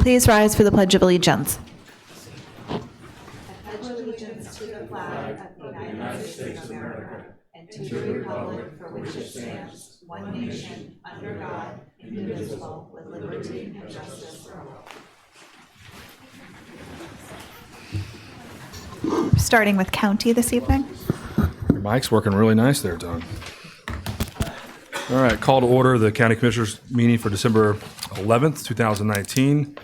Please rise for the Pledge of Allegiance. Starting with county this evening. Your mic's working really nice there, Don. All right, call to order the County Commissioners meeting for December 11th, 2019.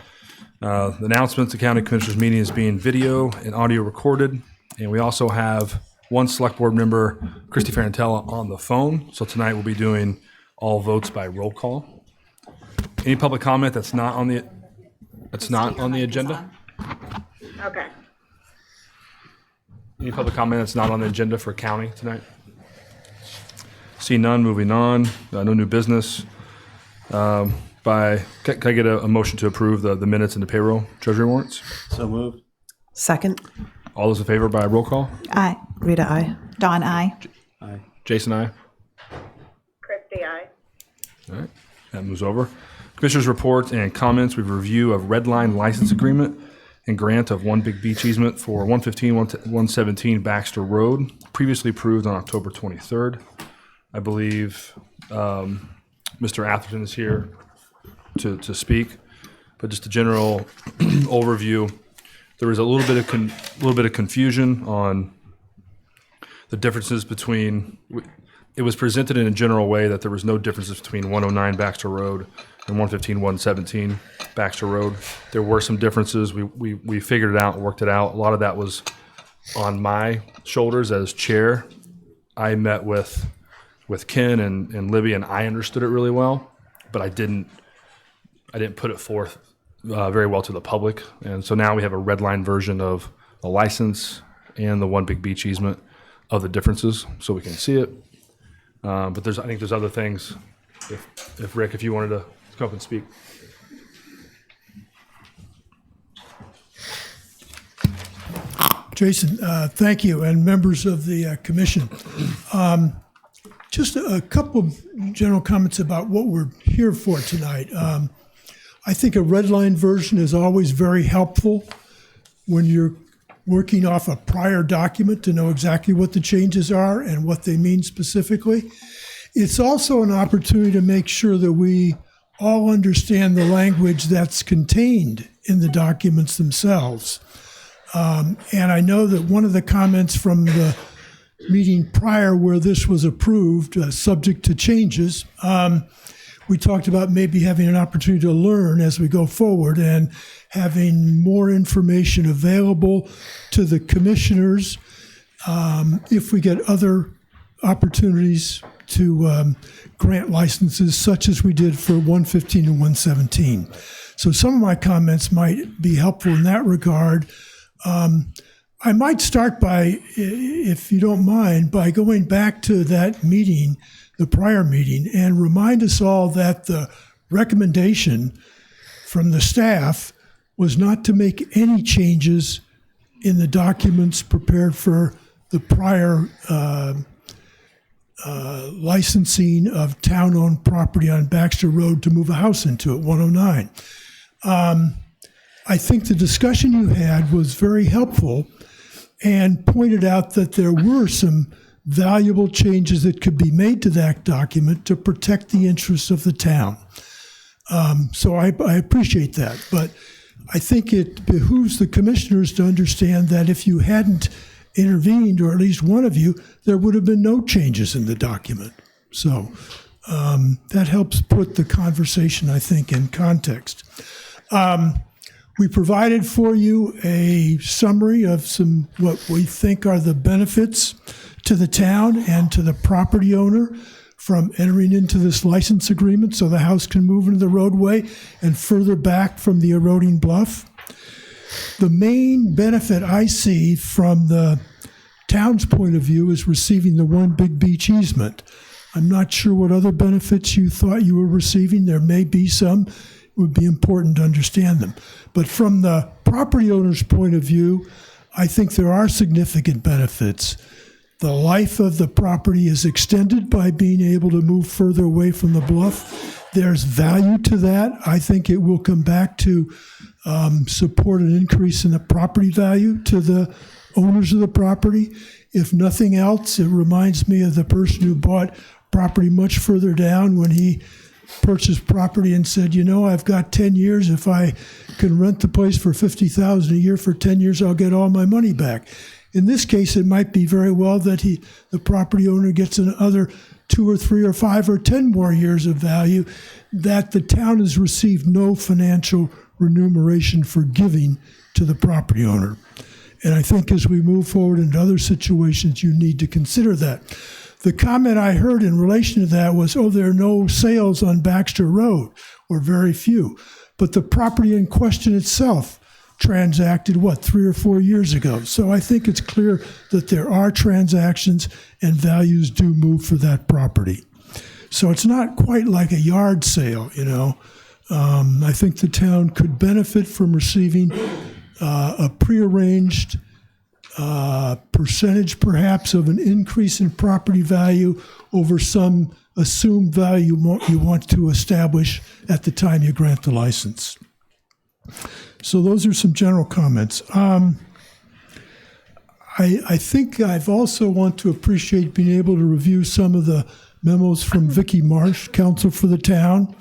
The announcements, the County Commissioners meeting is being video and audio recorded. And we also have one Select Board member, Christy Ferrantella, on the phone. So tonight we'll be doing all votes by roll call. Any public comment that's not on the agenda? Okay. Any public comment that's not on the agenda for county tonight? See none, moving on. No new business. Can I get a motion to approve the minutes and the payroll treasury warrants? So moved. Second. All those in favor by roll call? Aye. Rita, aye. Dawn, aye. Aye. Jason, aye. Christie, aye. All right, that moves over. Commissioners' reports and comments. We've review of red line license agreement and grant of One Big Beach easement for 115-117 Baxter Road, previously approved on October 23rd. I believe Mr. Atherton is here to speak, but just a general overview. There was a little bit of confusion on the differences between. It was presented in a general way that there was no differences between 109 Baxter Road and 115-117 Baxter Road. There were some differences. We figured it out and worked it out. A lot of that was on my shoulders as chair. I met with Ken and Libby, and I understood it really well, but I didn't put it forth very well to the public. And so now we have a red line version of the license and the One Big Beach easement of the differences, so we can see it. But I think there's other things. If Rick, if you wanted to come up and speak. Jason, thank you, and members of the commission. Just a couple of general comments about what we're here for tonight. I think a red line version is always very helpful when you're working off a prior document to know exactly what the changes are and what they mean specifically. It's also an opportunity to make sure that we all understand the language that's contained in the documents themselves. And I know that one of the comments from the meeting prior where this was approved, subject to changes, we talked about maybe having an opportunity to learn as we go forward and having more information available to the commissioners if we get other opportunities to grant licenses such as we did for 115 and 117. So some of my comments might be helpful in that regard. I might start by, if you don't mind, by going back to that meeting, the prior meeting, and remind us all that the recommendation from the staff was not to make any changes in the documents prepared for the prior licensing of town-owned property on Baxter Road to move a house into it, 109. I think the discussion you had was very helpful and pointed out that there were some valuable changes that could be made to that document to protect the interests of the town. So I appreciate that. But I think it behooves the commissioners to understand that if you hadn't intervened, or at least one of you, there would have been no changes in the document. So that helps put the conversation, I think, in context. We provided for you a summary of some what we think are the benefits to the town and to the property owner from entering into this license agreement so the house can move into the roadway and further back from the eroding bluff. The main benefit I see from the town's point of view is receiving the One Big Beach easement. I'm not sure what other benefits you thought you were receiving. There may be some. It would be important to understand them. But from the property owner's point of view, I think there are significant benefits. the life of the property is extended by being able to move further away from the bluff. There's value to that. I think it will come back to support an increase in the property value to the owners of the property. If nothing else, it reminds me of the person who bought property much further down when he purchased property and said, you know, I've got 10 years. If I can rent the place for $50,000 a year for 10 years, I'll get all my money back. In this case, it might be very well that the property owner gets another 2 or 3 or 5 or 10 more years of value that the town has received no financial remuneration for giving to the property owner. And I think as we move forward into other situations, you need to consider that. The comment I heard in relation to that was, oh, there are no sales on Baxter Road, or very few. But the property in question itself transacted, 3 or 4 years ago. So I think it's clear that there are transactions and values do move for that property. So it's not quite like a yard sale, you know. I think the town could benefit from receiving a prearranged percentage, perhaps, of an increase in property value over some assumed value you want to establish at the time you grant the license. So those are some general comments. I think I've also want to appreciate being able to review some of the memos from Vicki Marsh, counsel for the town.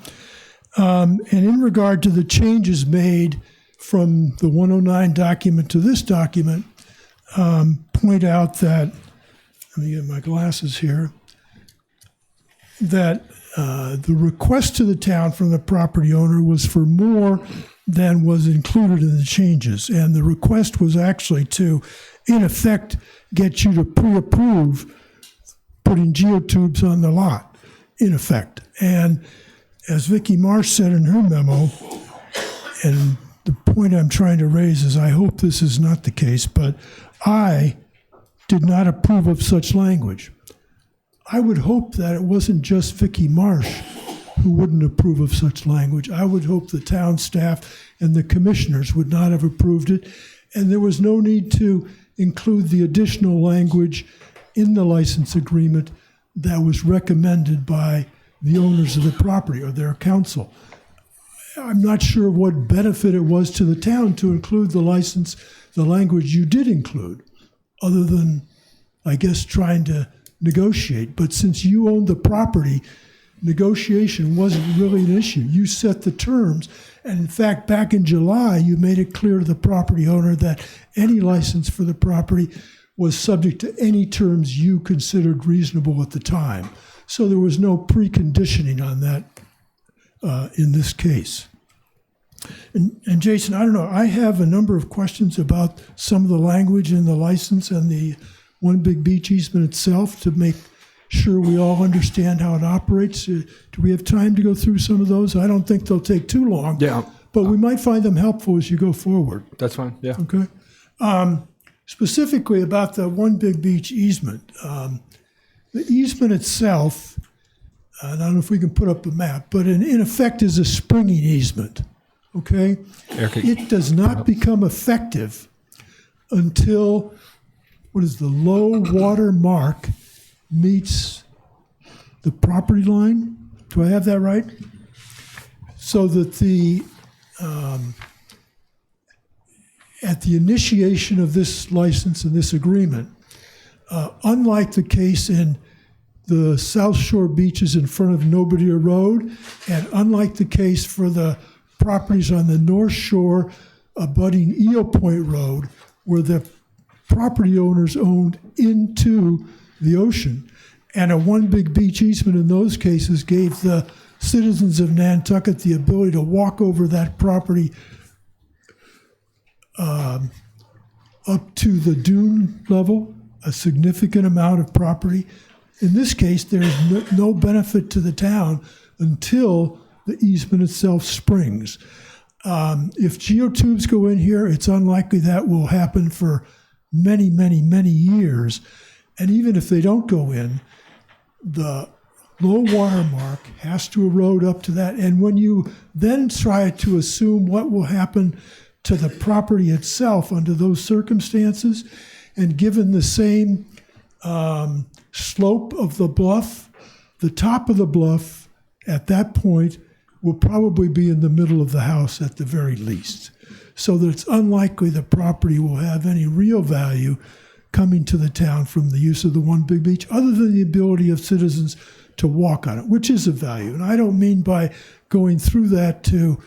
And in regard to the changes made from the 109 document to this document, point out that, let me get my glasses here, that the request to the town from the property owner was for more than was included in the changes. And the request was actually to, in effect, get you to pre-approve putting geotubes on the lot, in effect. And as Vicki Marsh said in her memo, and the point I'm trying to raise is I hope this is not the case, but I did not approve of such language. I would hope that it wasn't just Vicki Marsh who wouldn't approve of such language. I would hope the town staff and the commissioners would not have approved it, and there was no need to include the additional language in the license agreement that was recommended by the owners of the property or their council. I'm not sure what benefit it was to the town to include the language you did include, other than, I guess, trying to negotiate. But since you owned the property, negotiation wasn't really an issue. You set the terms. And in fact, back in July, you made it clear to the property owner that any license for the property was subject to any terms you considered reasonable at the time. So there was no preconditioning on that in this case. And Jason, I don't know, I have a number of questions about some of the language in the license and the One Big Beach easement itself to make sure we all understand how it operates. Do we have time to go through some of those? I don't think they'll take too long. Yeah. But we might find them helpful as you go forward. That's fine, yeah. Okay. Specifically about the One Big Beach easement. The easement itself, I don't know if we can put up a map, but in effect is a springing easement, okay? It does not become effective until, the low water mark meets the property line. Do I have that right? So that at the initiation of this license and this agreement, unlike the case in the South Shore beaches in front of Nobadia Road, and unlike the case for the properties on the North Shore abutting Eel Point Road, where the property owners owned into the ocean, and a One Big Beach easement in those cases gave the citizens of Nantucket the ability to walk over that property up to the dune level, a significant amount of property. In this case, there's no benefit to the town until the easement itself springs. If geotubes go in here, it's unlikely that will happen for many, many, many years. And even if they don't go in, the low water mark has to erode up to that. And when you then try to assume what will happen to the property itself under those circumstances, and given the same slope of the bluff, the top of the bluff at that point will probably be in the middle of the house at the very least. So that it's unlikely the property will have any real value coming to the town from the use of the One Big Beach, other than the ability of citizens to walk on it, which is a value. And I don't mean by going through that to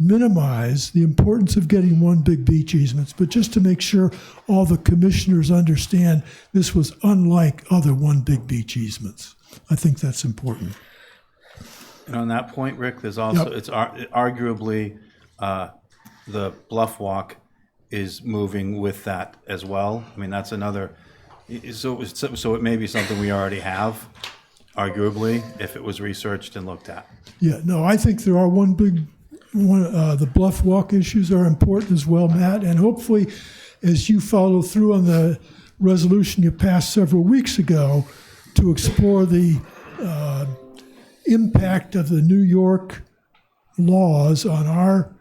minimize the importance of getting One Big Beach easements, but just to make sure all the commissioners understand this was unlike other One Big Beach easements. I think that's important. And on that point, Rick, there's also, it's arguably the bluff walk is moving with that as well. I mean, that's another, so it may be something we already have, arguably, if it was researched and looked at. Yeah, no, I think there are the bluff walk issues are important as well, Matt, and hopefully as you follow through on the resolution you passed several weeks ago to explore the impact of the New York laws on our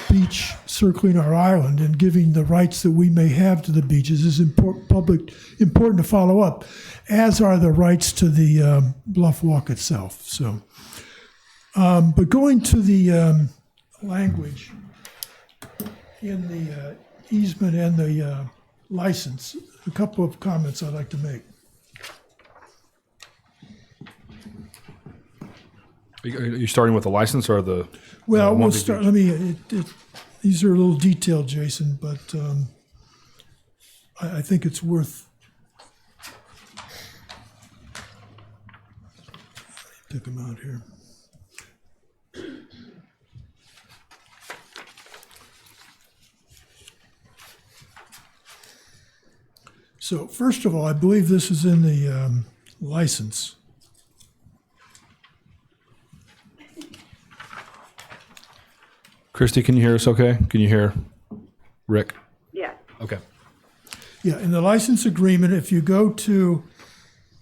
beach circling our island and giving the rights that we may have to the beaches is important to follow up, as are the rights to the bluff walk itself. So, but going to the language in the easement and the license, a couple of comments I'd like to make. Are you starting with the license or the? Well, One we'll Big start. Beach? These are a little detailed, Jason, but I think it's worth. Pick them out here. So first of all, I believe this is in the license. Christy, can you hear us okay? Can you hear Rick? Yes. Okay. Yeah, in the license agreement, if you go to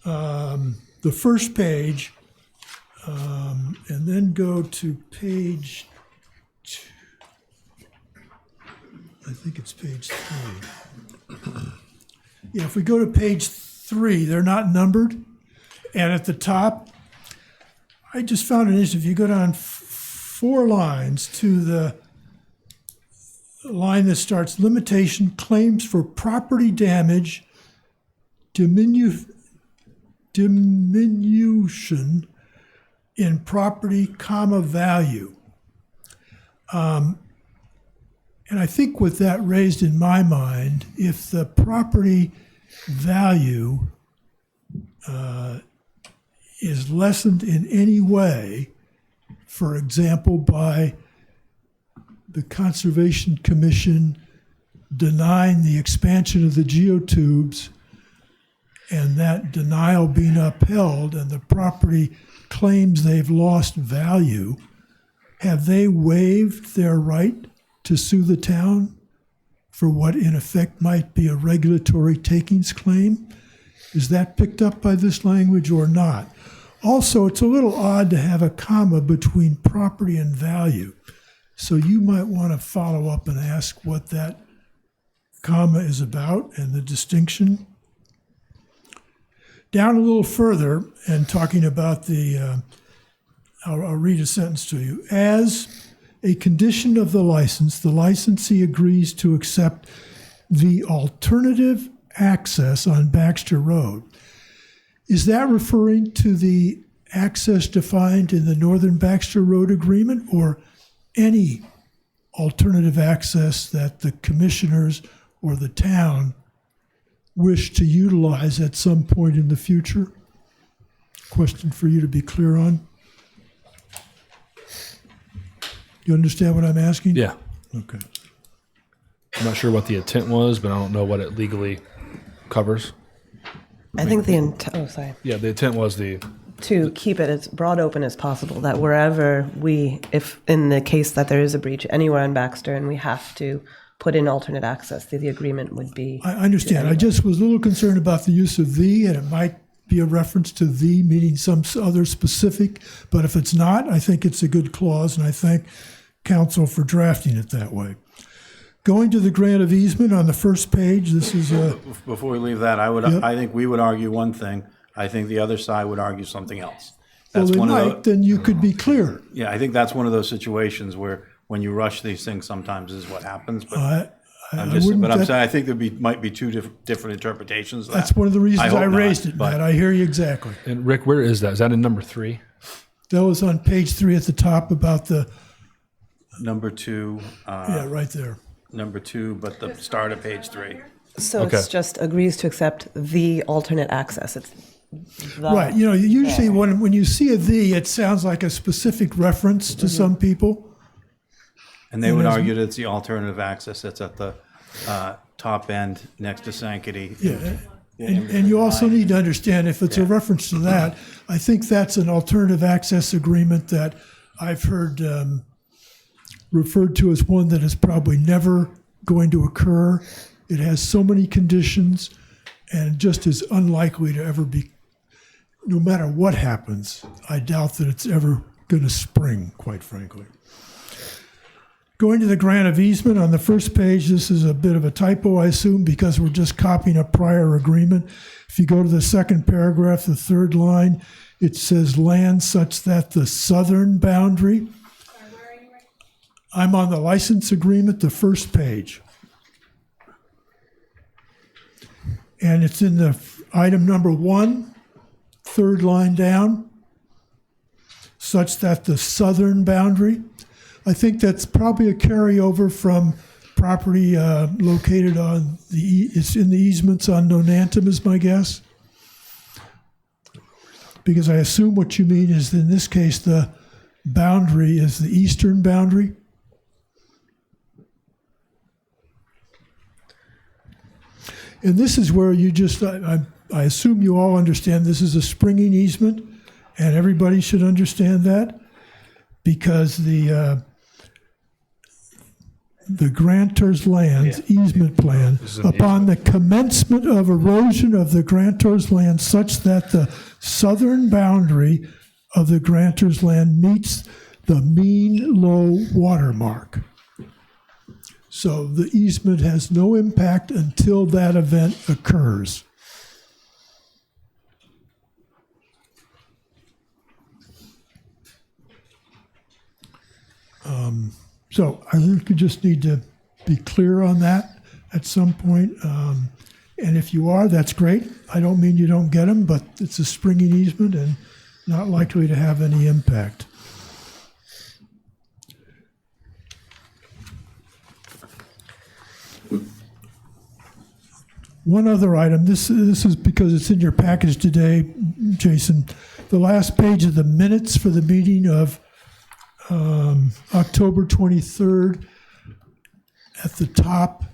the first page and then go to page 2, I think it's page 3. Yeah, if we go to page 3, they're not numbered. And at the top, I just found an issue. If you go down 4 lines to the line that starts limitation claims for property damage, diminution in property, value. And I think with that raised in my mind, if the property value is lessened in any way, for example, by the Conservation Commission denying the expansion of the geotubes and that denial being upheld and the property claims they've lost value, have they waived their right to sue the town for what in effect might be a regulatory takings claim? Is that picked up by this language or not? Also, it's a little odd to have a comma between property and value. So you might want to follow up and ask what that comma is about and the distinction. Down a little further and talking about the, I'll read a sentence to you. As a condition of the licensee agrees to accept the alternative access on Baxter Road. Is that referring to the access defined in the Northern Baxter Road Agreement or any alternative access that the commissioners or the town wish to utilize at some point in the future? Question for you to be clear on. You understand what I'm asking? Yeah. Okay. I'm not sure what the intent was, but I don't know what it legally covers. I think the intent, Yeah, the intent was to keep it as broad open as possible, that wherever if in the case that there is a breach anywhere on Baxter and we have to put in alternate access, the agreement would be. I understand. I just was a little concerned about the use of "the," and it might be a reference to "the," meaning some other specific, but if it's not, I think it's a good clause, and I thank council for drafting it that way. Going to the grant of easement on the first page, this is a, Before we leave that, I think we would argue one thing. I think the other side would argue something else. well, That's they one of might, then you could be clear. Yeah, I think that's one of those situations where when you rush these things, sometimes is what happens. But wouldn't I'm that- saying I think might be two different interpretations. Of that. That's one of the reasons hope I not, raised it, but- Matt. I hear you exactly. And Rick, where is that? Is that in number 3? That was on page 3 at the top about the, Number 2, yeah, right there. but the start of page 3. So Okay. it's just agrees to accept the alternate access. It's the- Right, you know, usually when you see a "the," it sounds like a specific reference to some people. And they would argue that it's the alternative access that's at the top end next to Sanctity. Yeah, and you also need to understand, if it's a reference to that, I think that's an alternative access agreement that I've heard referred to as one that is probably never going to occur. It has so many conditions and just is unlikely to ever be, no matter what happens, I doubt that it's ever going to spring, quite frankly. Going to the grant of easement on the first page, this is a bit of a typo, I assume, because we're just copying a prior agreement. If you go to the second paragraph, the third line, it says land such that the southern boundary. I'm on the license agreement, the first page. And it's in the item number 1, third line down, such that the southern boundary. I think that's probably a carryover from property located on it's in the easements on Nonantum is my guess. Because I assume what you mean is, in this case, the boundary is the eastern boundary. And this is where you just, I assume you all understand this is a springing easement, and everybody should understand that, because the grantor's land's easement plan, is an upon the commencement of erosion of the grantor's land such that the southern boundary of the grantor's land meets the mean low water mark. So the easement has no impact until that event occurs. So I think you just need to be clear on that at some point. And if you are, that's great. I don't mean you don't get them, but it's a springing easement and not likely to have any impact. One other item, this is because it's in your package today, Jason. The last page of the minutes for the meeting of October 23rd, at the top,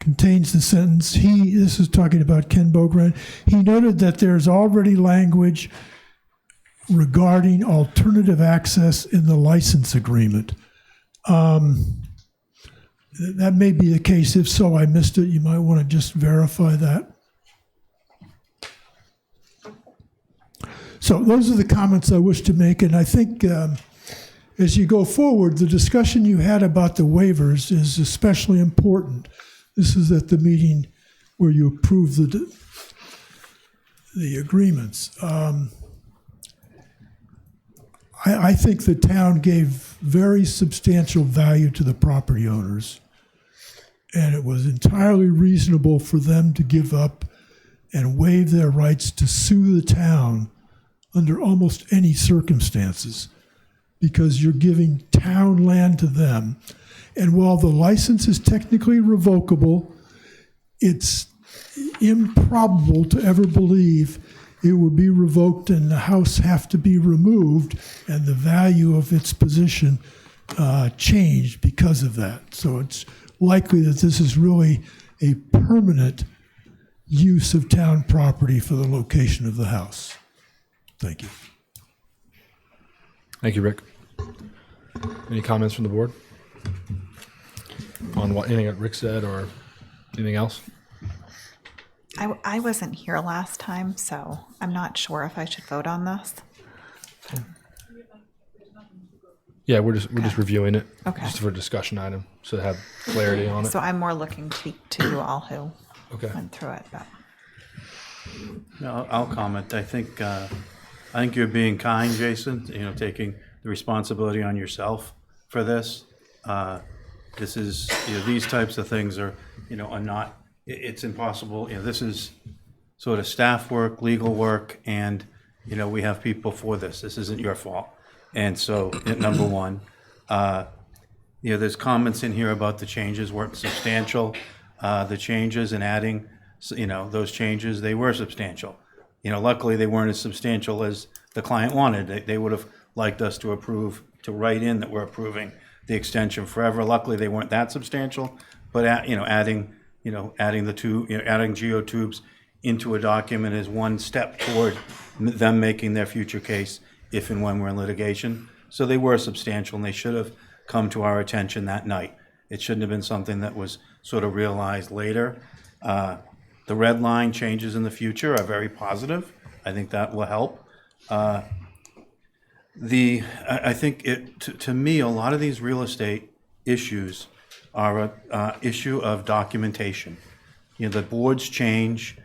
contains the sentence, this is talking about Ken Bogren, he noted that there's already language regarding alternative access in the license agreement. That may be the case. If so, I missed it. You might want to just verify that. So those are the comments I wish to make, and I think as you go forward, the discussion you had about the waivers is especially important. This is at the meeting where you approve the agreements. I think the town gave very substantial value to the property owners, and it was entirely reasonable for them to give up and waive their rights to sue the town under almost any circumstances, because you're giving town land to them. And while the license is technically revocable, it's improbable to ever believe it would be revoked and the house have to be removed and the value of its position changed because of that. So it's likely that this is really a permanent use of town property for the location of the house. Thank you. Thank you, Rick. Any comments from the board on anything that Rick said or anything else? I wasn't here last time, so I'm not sure if I should vote on this. Yeah, we're just reviewing it. Okay. Just for a discussion item, so to have clarity on it. So I'm more looking to you all who Okay. went through it, but No, I'll comment. I think you're being kind, Jason, taking the responsibility on yourself for this. This is, these types of things are not, it's impossible. This is sort of staff work, legal work, and, we have people for this. This isn't your fault. And so, number one, there's comments in here about the changes weren't substantial. The changes and adding, those changes, they were substantial. Luckily they weren't as substantial as the client wanted. They would have liked us to write in that we're approving the extension forever. Luckily they weren't that substantial, but adding geotubes into a document is one step toward them making their future case if and when we're in litigation. So they were substantial, and they should have come to our attention that night. It shouldn't have been something that was sort of realized later. The red line changes in the future are very positive. I think that will help. I think to me, a lot of these real estate issues are a issue of documentation. The boards change.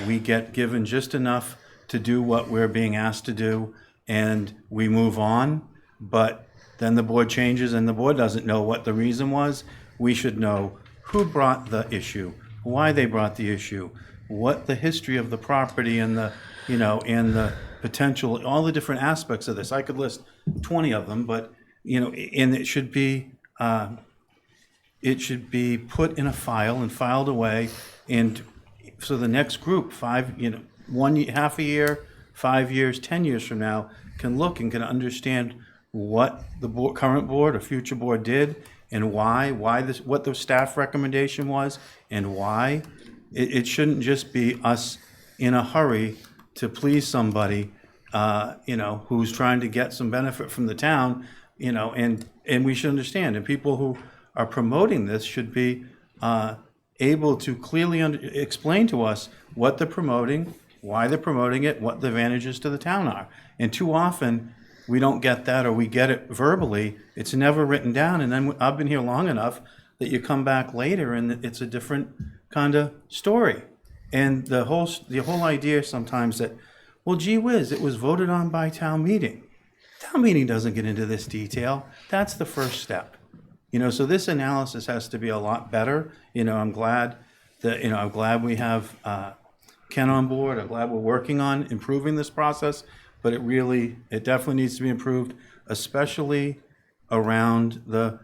We get given just enough to do what we're being asked to do, and we move on. But then the board changes, and the board doesn't know what the reason was. We should know who brought the issue, why they brought the issue, what the history of the property and the potential, all the different aspects of this. I could list 20 of them, but and it should be put in a file and filed away, and so the next group, half a year, 5 years, 10 years from now, can look and can understand what the current board or future board did, and what the staff recommendation was, and why. It shouldn't just be us in a hurry to please somebody, who's trying to get some benefit from the town, and we should understand. And people who are promoting this should be able to clearly explain to us what they're promoting, why they're promoting it, what the advantages to the town are. And too often, we don't get that, or we get it verbally. It's never written down, and then I've been here long enough that you come back later and it's a different kind of story. And the whole idea sometimes that, well, gee whiz, it was voted on by town meeting. Town meeting doesn't get into this detail. That's the first step. So this analysis has to be a lot better. I'm glad we have Ken on board. I'm glad we're working on improving this process, but it definitely needs to be improved, especially around the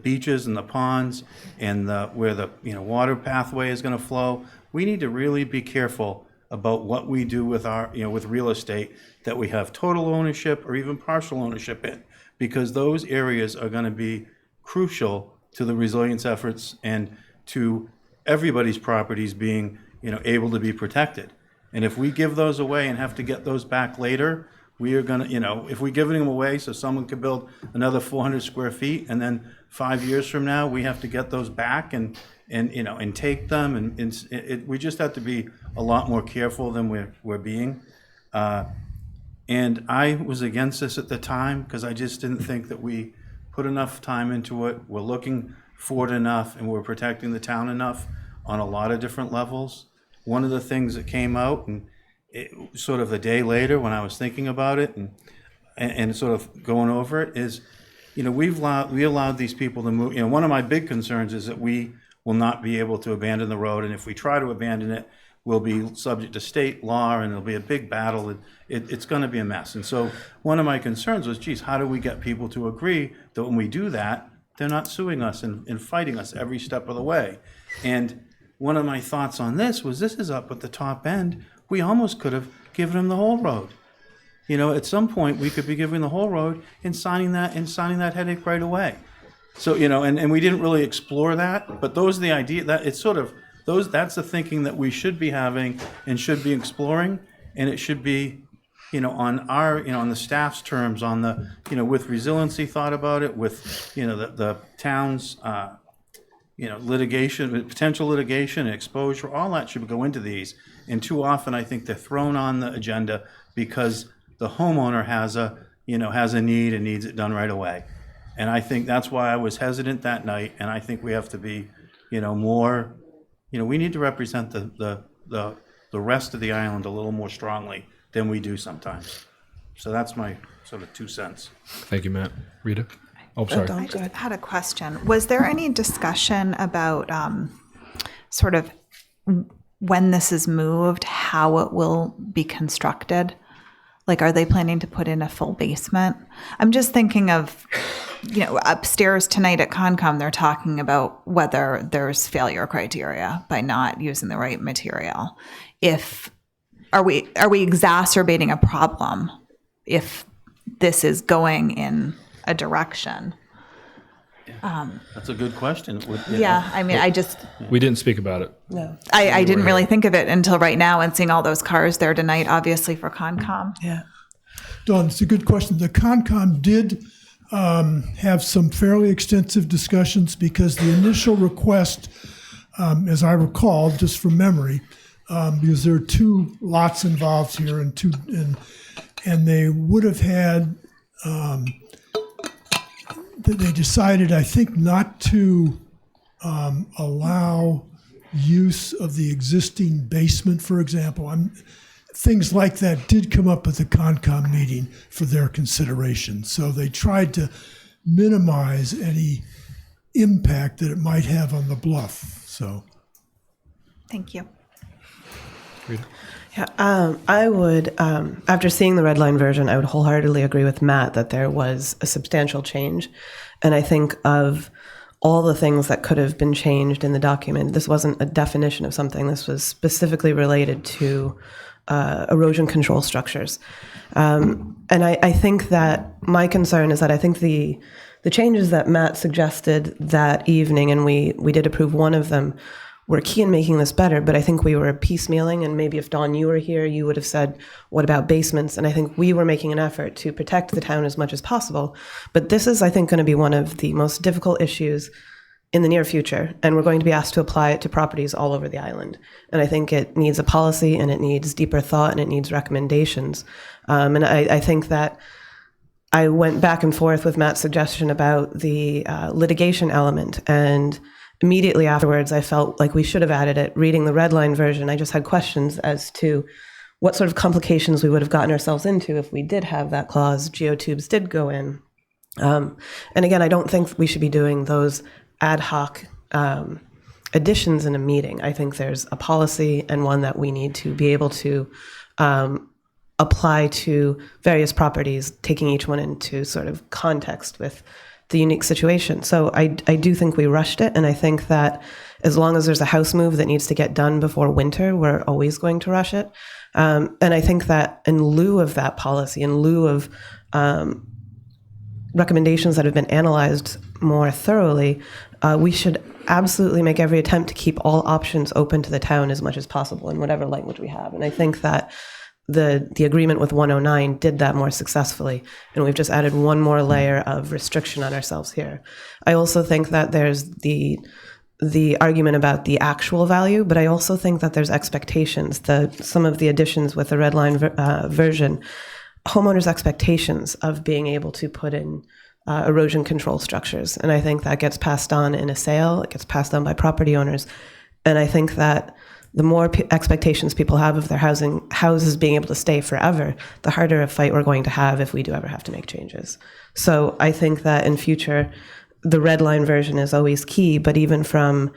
beaches and the ponds and where the water pathway is going to flow. We need to really be careful about what we do with our with real estate that we have total ownership or even partial ownership in, because those areas are going to be crucial to the resilience efforts and to everybody's properties being able to be protected. And if we give those away and have to get those back later, we are going to, if we're giving them away so someone could build another 400 square feet, and then 5 years from now, we have to get those back and take them. And we just have to be a lot more careful than we're being. And I was against this at the time because I just didn't think that we put enough time into it. We're looking forward enough, and we're protecting the town enough on a lot of different levels. One of the things that came out, and sort of a day later when I was thinking about it and sort of going over it, is, we allowed these people to move. One of my big concerns is that we will not be able to abandon the road, and if we try to abandon it, we'll be subject to state law, and it'll be a big battle. It's going to be a mess. And so one of my concerns was, geez, how do we get people to agree that when we do that, they're not suing us and fighting us every step of the way? And one of my thoughts on this is up at the top end. We almost could have given them the whole road. At some point we could be giving the whole road and signing that headache right away. So, and we didn't really explore that, but those are the idea that it's sort of that's the thinking that we should be having and should be exploring. And it should be, on our, on the staff's terms, on the, with resiliency thought about it, with, the town's, litigation, potential litigation, exposure, all that should go into these. And too often I think they're thrown on the agenda because the homeowner has a has a need and needs it done right away. And I think that's why I was hesitant that night, and I think we have to be, more, we need to represent the rest of the island a little more strongly than we do sometimes. So that's my sort of 2 cents. Thank you, Matt. Rita? Oh, sorry. I just had a question. Was there any discussion about sort of when this is moved, how it will be constructed? Like, are they planning to put in a full basement? I'm just thinking of, upstairs tonight at Concom, they're talking about whether there's failure criteria by not using the right material. Are we exacerbating a problem if this is going in a direction? That's a good question. Yeah, I mean, We didn't speak about it. No. I didn't really think of it until right now and seeing all those cars there tonight, obviously for Concom. Yeah. Dawn, it's a good question. The Concom did have some fairly extensive discussions because the initial request, as I recall, just from memory, because there are 2 lots involved here and they would have had, they decided, I think, not to allow use of the existing basement, for example. Things like that did come up at the Concom meeting for their consideration. So they tried to minimize any impact that it might have on the bluff. So, Thank you. Yeah, I would, after seeing the red line version, I would wholeheartedly agree with Matt that there was a substantial change. And I think of all the things that could have been changed in the document. This wasn't a definition of something. This was specifically related to erosion control structures. And I think that my concern is that I think the changes that Matt suggested that evening, and we did approve one of them, were key in making this better, but I think we were piecemealing, and maybe if Dawn, you were here, you would have said, what about basements? And I think we were making an effort to protect the town as much as possible. But this is, I think, going to be one of the most difficult issues in the near future, and we're going to be asked to apply it to properties all over the island. And I think it needs a policy, and it needs deeper thought, and it needs recommendations. And I think that I went back and forth with Matt's suggestion about the litigation element, and immediately afterwards, I felt like we should have added it. Reading the red line version, I just had questions as to what sort of complications we would have gotten ourselves into if we did have that clause. Geotubes did go in. And again, I don't think we should be doing those ad hoc additions in a meeting. I think there's a policy and one that we need to be able to apply to various properties, taking each one into sort of context with the unique situation. So I do think we rushed it, and I think that as long as there's a house move that needs to get done before winter, we're always going to rush it. And I think that in lieu of that policy, in lieu of recommendations that have been analyzed more thoroughly, we should absolutely make every attempt to keep all options open to the town as much as possible in whatever language we have. And I think that the agreement with 109 did that more successfully, and we've just added one more layer of restriction on ourselves here. I also think that there's the argument about the actual value, but I also think that there's expectations. Some of the additions with the red line version, homeowners' expectations of being able to put in erosion control structures, and I think that gets passed on in a sale. It gets passed on by property owners, and I think that the more expectations people have of their houses being able to stay forever, the harder a fight we're going to have if we do ever have to make changes. So I think that in future, the red line version is always key, but even from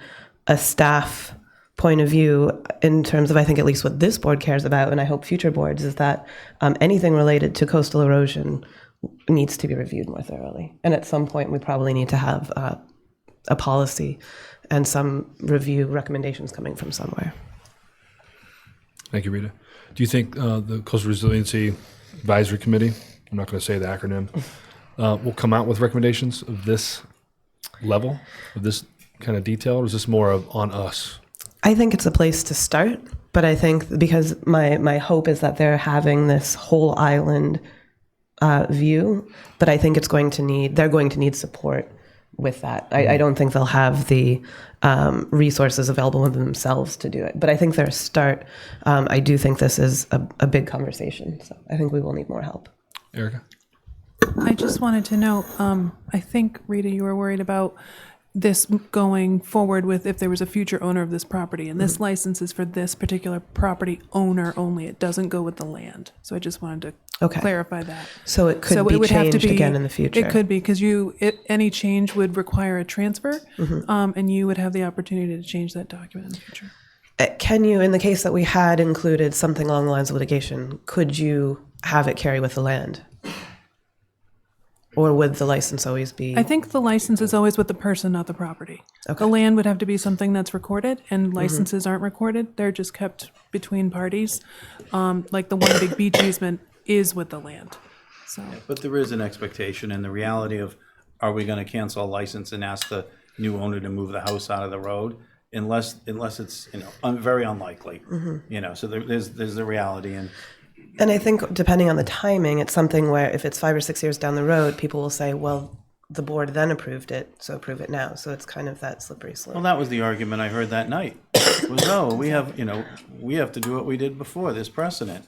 a staff point of view, in terms of, I think at least what this board cares about, and I hope future boards, is that anything related to coastal erosion needs to be reviewed more thoroughly. And at some point, we probably need to have a policy and some review recommendations coming from somewhere. Thank you, Rita. Do you think the Coastal Resiliency Advisory Committee, I'm not going to say the acronym, will come out with recommendations of this level, of this kind of detail, or is this more of on us? I think it's a place to start, but I think because my hope is that they're having this whole island view, but I think they're going to need support with that. I don't think they'll have the resources available within themselves to do it. But I think they're a start. I do think this is a big conversation. So I think we will need more help. Erica? I just wanted to know, I think, Rita, you were worried about this going forward with if there was a future owner of this property, and this license is for this particular property owner only. It doesn't go with the land. So I just wanted to Okay. clarify that. So it could be would have to changed again in the future. It could be, because any change would require a transfer, and you would have the opportunity to change that document in the future. Can you, in the case that we had included something along the lines of litigation, could you have it carry with the land? Or would the license always be? I think the license is always with the person, not the property. Okay. The land would have to be something that's recorded, and licenses aren't recorded. They're just kept between parties. Like the one big beach easement is with the land. So But there is an expectation, and the reality of, are we going to cancel a license and ask the new owner to move the house out of the road? Unless it's, very unlikely, so there's the reality. And I think depending on the timing, it's something where if it's 5 or 6 years down the road, people will say, well, the board then approved it, so approve it now. So it's kind of that slippery slope. Well, that was the argument I heard that night. Was, oh, we have to do what we did before, there's precedent.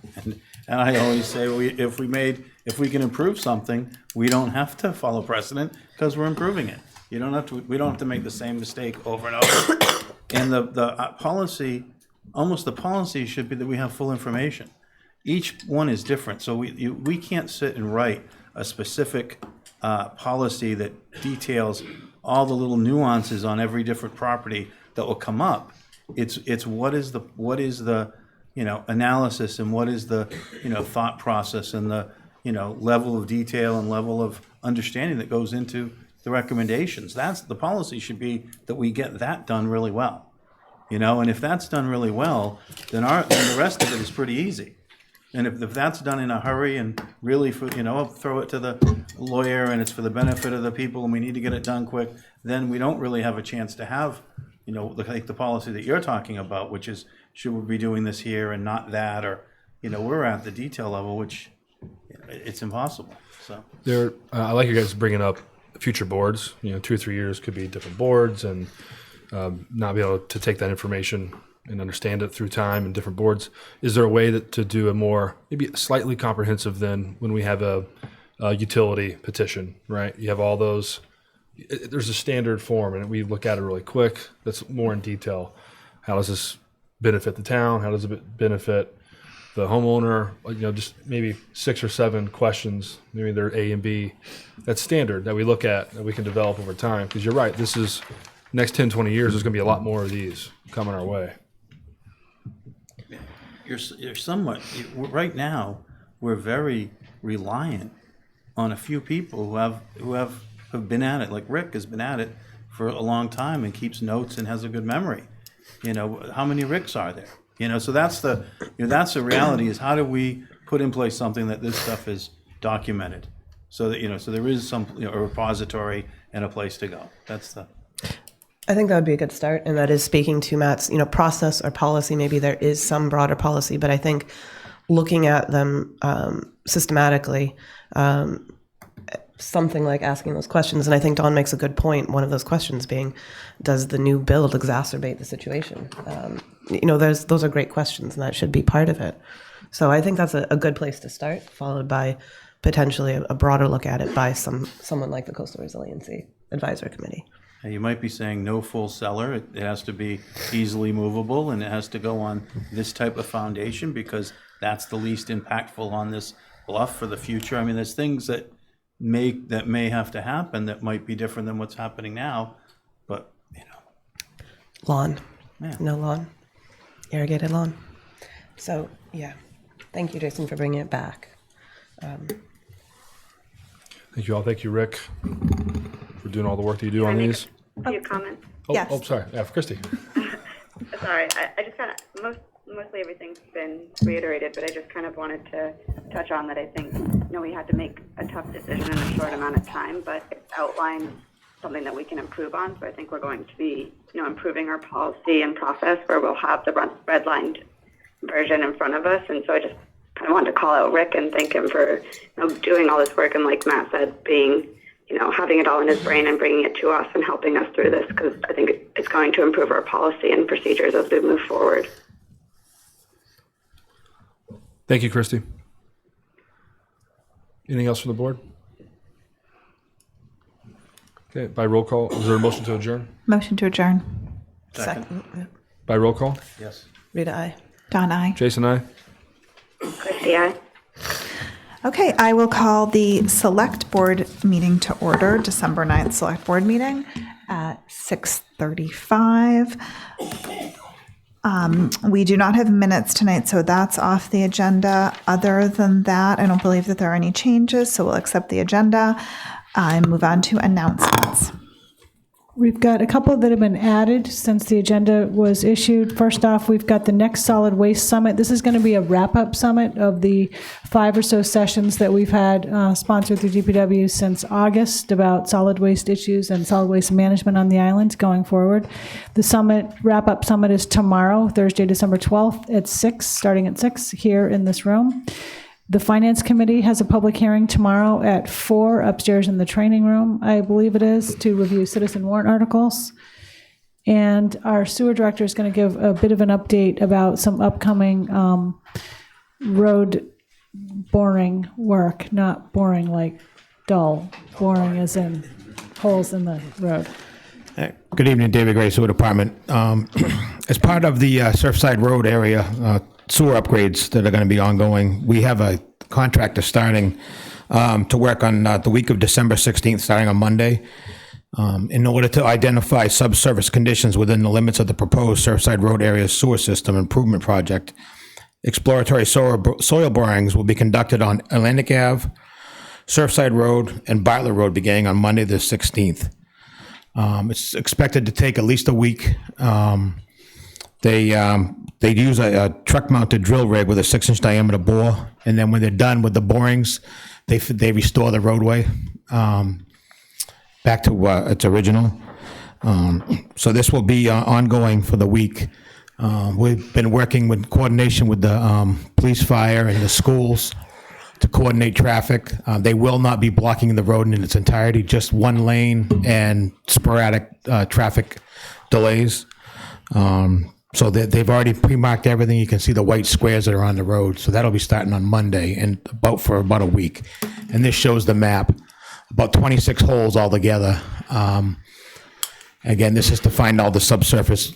And I always say, well, if we can improve something, we don't have to follow precedent because we're improving it. We don't have to make the same mistake over and over. And the policy should be that we have full information. Each one is different, so we can't sit and write a specific policy that details all the little nuances on every different property that will come up. It's what is the analysis, and what is the thought process, and the level of detail and level of understanding that goes into the recommendations. That's the policy should be, that we get that done really well. And if that's done really well, then the rest of it is pretty easy. And if that's done in a hurry and really throw it to the lawyer and it's for the benefit of the people and we need to get it done quick, then we don't really have a chance to have, like the policy that you're talking about, which is, should we be doing this here and not that, or, we're at the detail level, which it's impossible. So I like you guys bringing up future boards. 2 or 3 years could be different boards, and not be able to take that information and understand it through time and different boards. Is there a way to do a more, maybe slightly comprehensive than when we have a utility petition, right? You have all those, there's a standard form, and we look at it really quick. That's more in detail. How does this benefit the town? How does it benefit the homeowner? Just maybe 6 or 7 questions. Maybe they're A and B. That's standard that we look at, that we can develop over time. Because you're right, this is, next 10, 20 years, there's going to be a lot more of these coming our way. You're somewhat, right now, we're very reliant on a few people who have been at it. Like Rick has been at it for a long time and keeps notes and has a good memory. How many Ricks are there? So that's the reality, is how do we put in place something that this stuff is documented, so that so there is some a repository and a place to go. I think that would be a good start, and that is speaking to Matt's, process or policy. Maybe there is some broader policy, but I think looking at them systematically, something like asking those questions. And I think Dawn makes a good point. One of those questions being, does the new build exacerbate the situation? Those are great questions, and that should be part of it. So I think that's a good place to start, followed by potentially a broader look at it by someone like the Coastal Resiliency Advisory Committee. And you might be saying no full cellar. It has to be easily movable, and it has to go on this type of foundation because that's the least impactful on this bluff for the future. I mean, there's things that may have to happen that might be different than what's happening now, but Lawn. Yeah. No lawn. Irrigated lawn. So, yeah. Thank you, Jason, for bringing it back. Thank you all. Thank you, Rick, for doing all the work that you do on these. A few comments. Yes. Sorry. Yeah, for Christy. Sorry, I just kind of, mostly everything's been reiterated, but I just kind of wanted to touch on that. I think, we had to make a tough decision in a short amount of time, but it outlined something that we can improve on. So I think we're going to be, improving our policy and process where we'll have the redlined version in front of us. And so I just kind of wanted to call out Rick and thank him for, doing all this work. And like Matt said, being, having it all in his brain and bringing it to us and helping us through this, because I think it's going to improve our policy and procedures as we move forward. Thank you, Christy. Anything else from the board? Okay, by roll call, is there a motion to adjourn? Motion to adjourn. Second. By roll call? Yes. Rita, I. Don, aye. Jason, aye? Christie, aye. Okay, I will call the select board meeting to order, December 9th select board meeting at 6:35. We do not have minutes tonight, so that's off the agenda. Other than that, I don't believe that there are any changes, so we'll accept the agenda and move on to announcements. We've got a couple that have been added since the agenda was issued. First off, we've got the next Solid Waste Summit. This is going to be a wrap-up summit of the 5 or so sessions that we've had sponsored through DPW since August about solid waste issues and solid waste management on the island going forward. The summit, wrap-up summit is tomorrow, Thursday, December 12th at 6, starting at 6 here in this room. The Finance Committee has a public hearing tomorrow at 4 upstairs in the training room, I believe it is, to review citizen warrant articles. And our sewer director is going to give a bit of an update about some upcoming road boring work, not boring like dull, boring as in holes in the road. Good evening, David Gray, Sewer Department. As part of the Surfside Road area sewer upgrades that are going to be ongoing, we have a contractor starting to work on the week of December 16th, starting on Monday, in order to identify subsurface conditions within the limits of the proposed Surfside Road area sewer system improvement project. Exploratory soil borings will be conducted on Atlantic Ave, Surfside Road, and Bartlett Road beginning on Monday the 16th. It's expected to take at least a week. They use a truck-mounted drill rig with a 6-inch diameter bore, and then when they're done with the borings, they restore the roadway back to its original. So this will be ongoing for the week. We've been working with coordination with the police, fire, and the schools to coordinate traffic. They will not be blocking the road in its entirety, just one lane and sporadic traffic delays. So they've already pre-marked everything. You can see the white squares that are on the road. So that'll be starting on Monday and for about a week. And this shows the map, about 26 holes altogether. Again, this is to find all the subsurface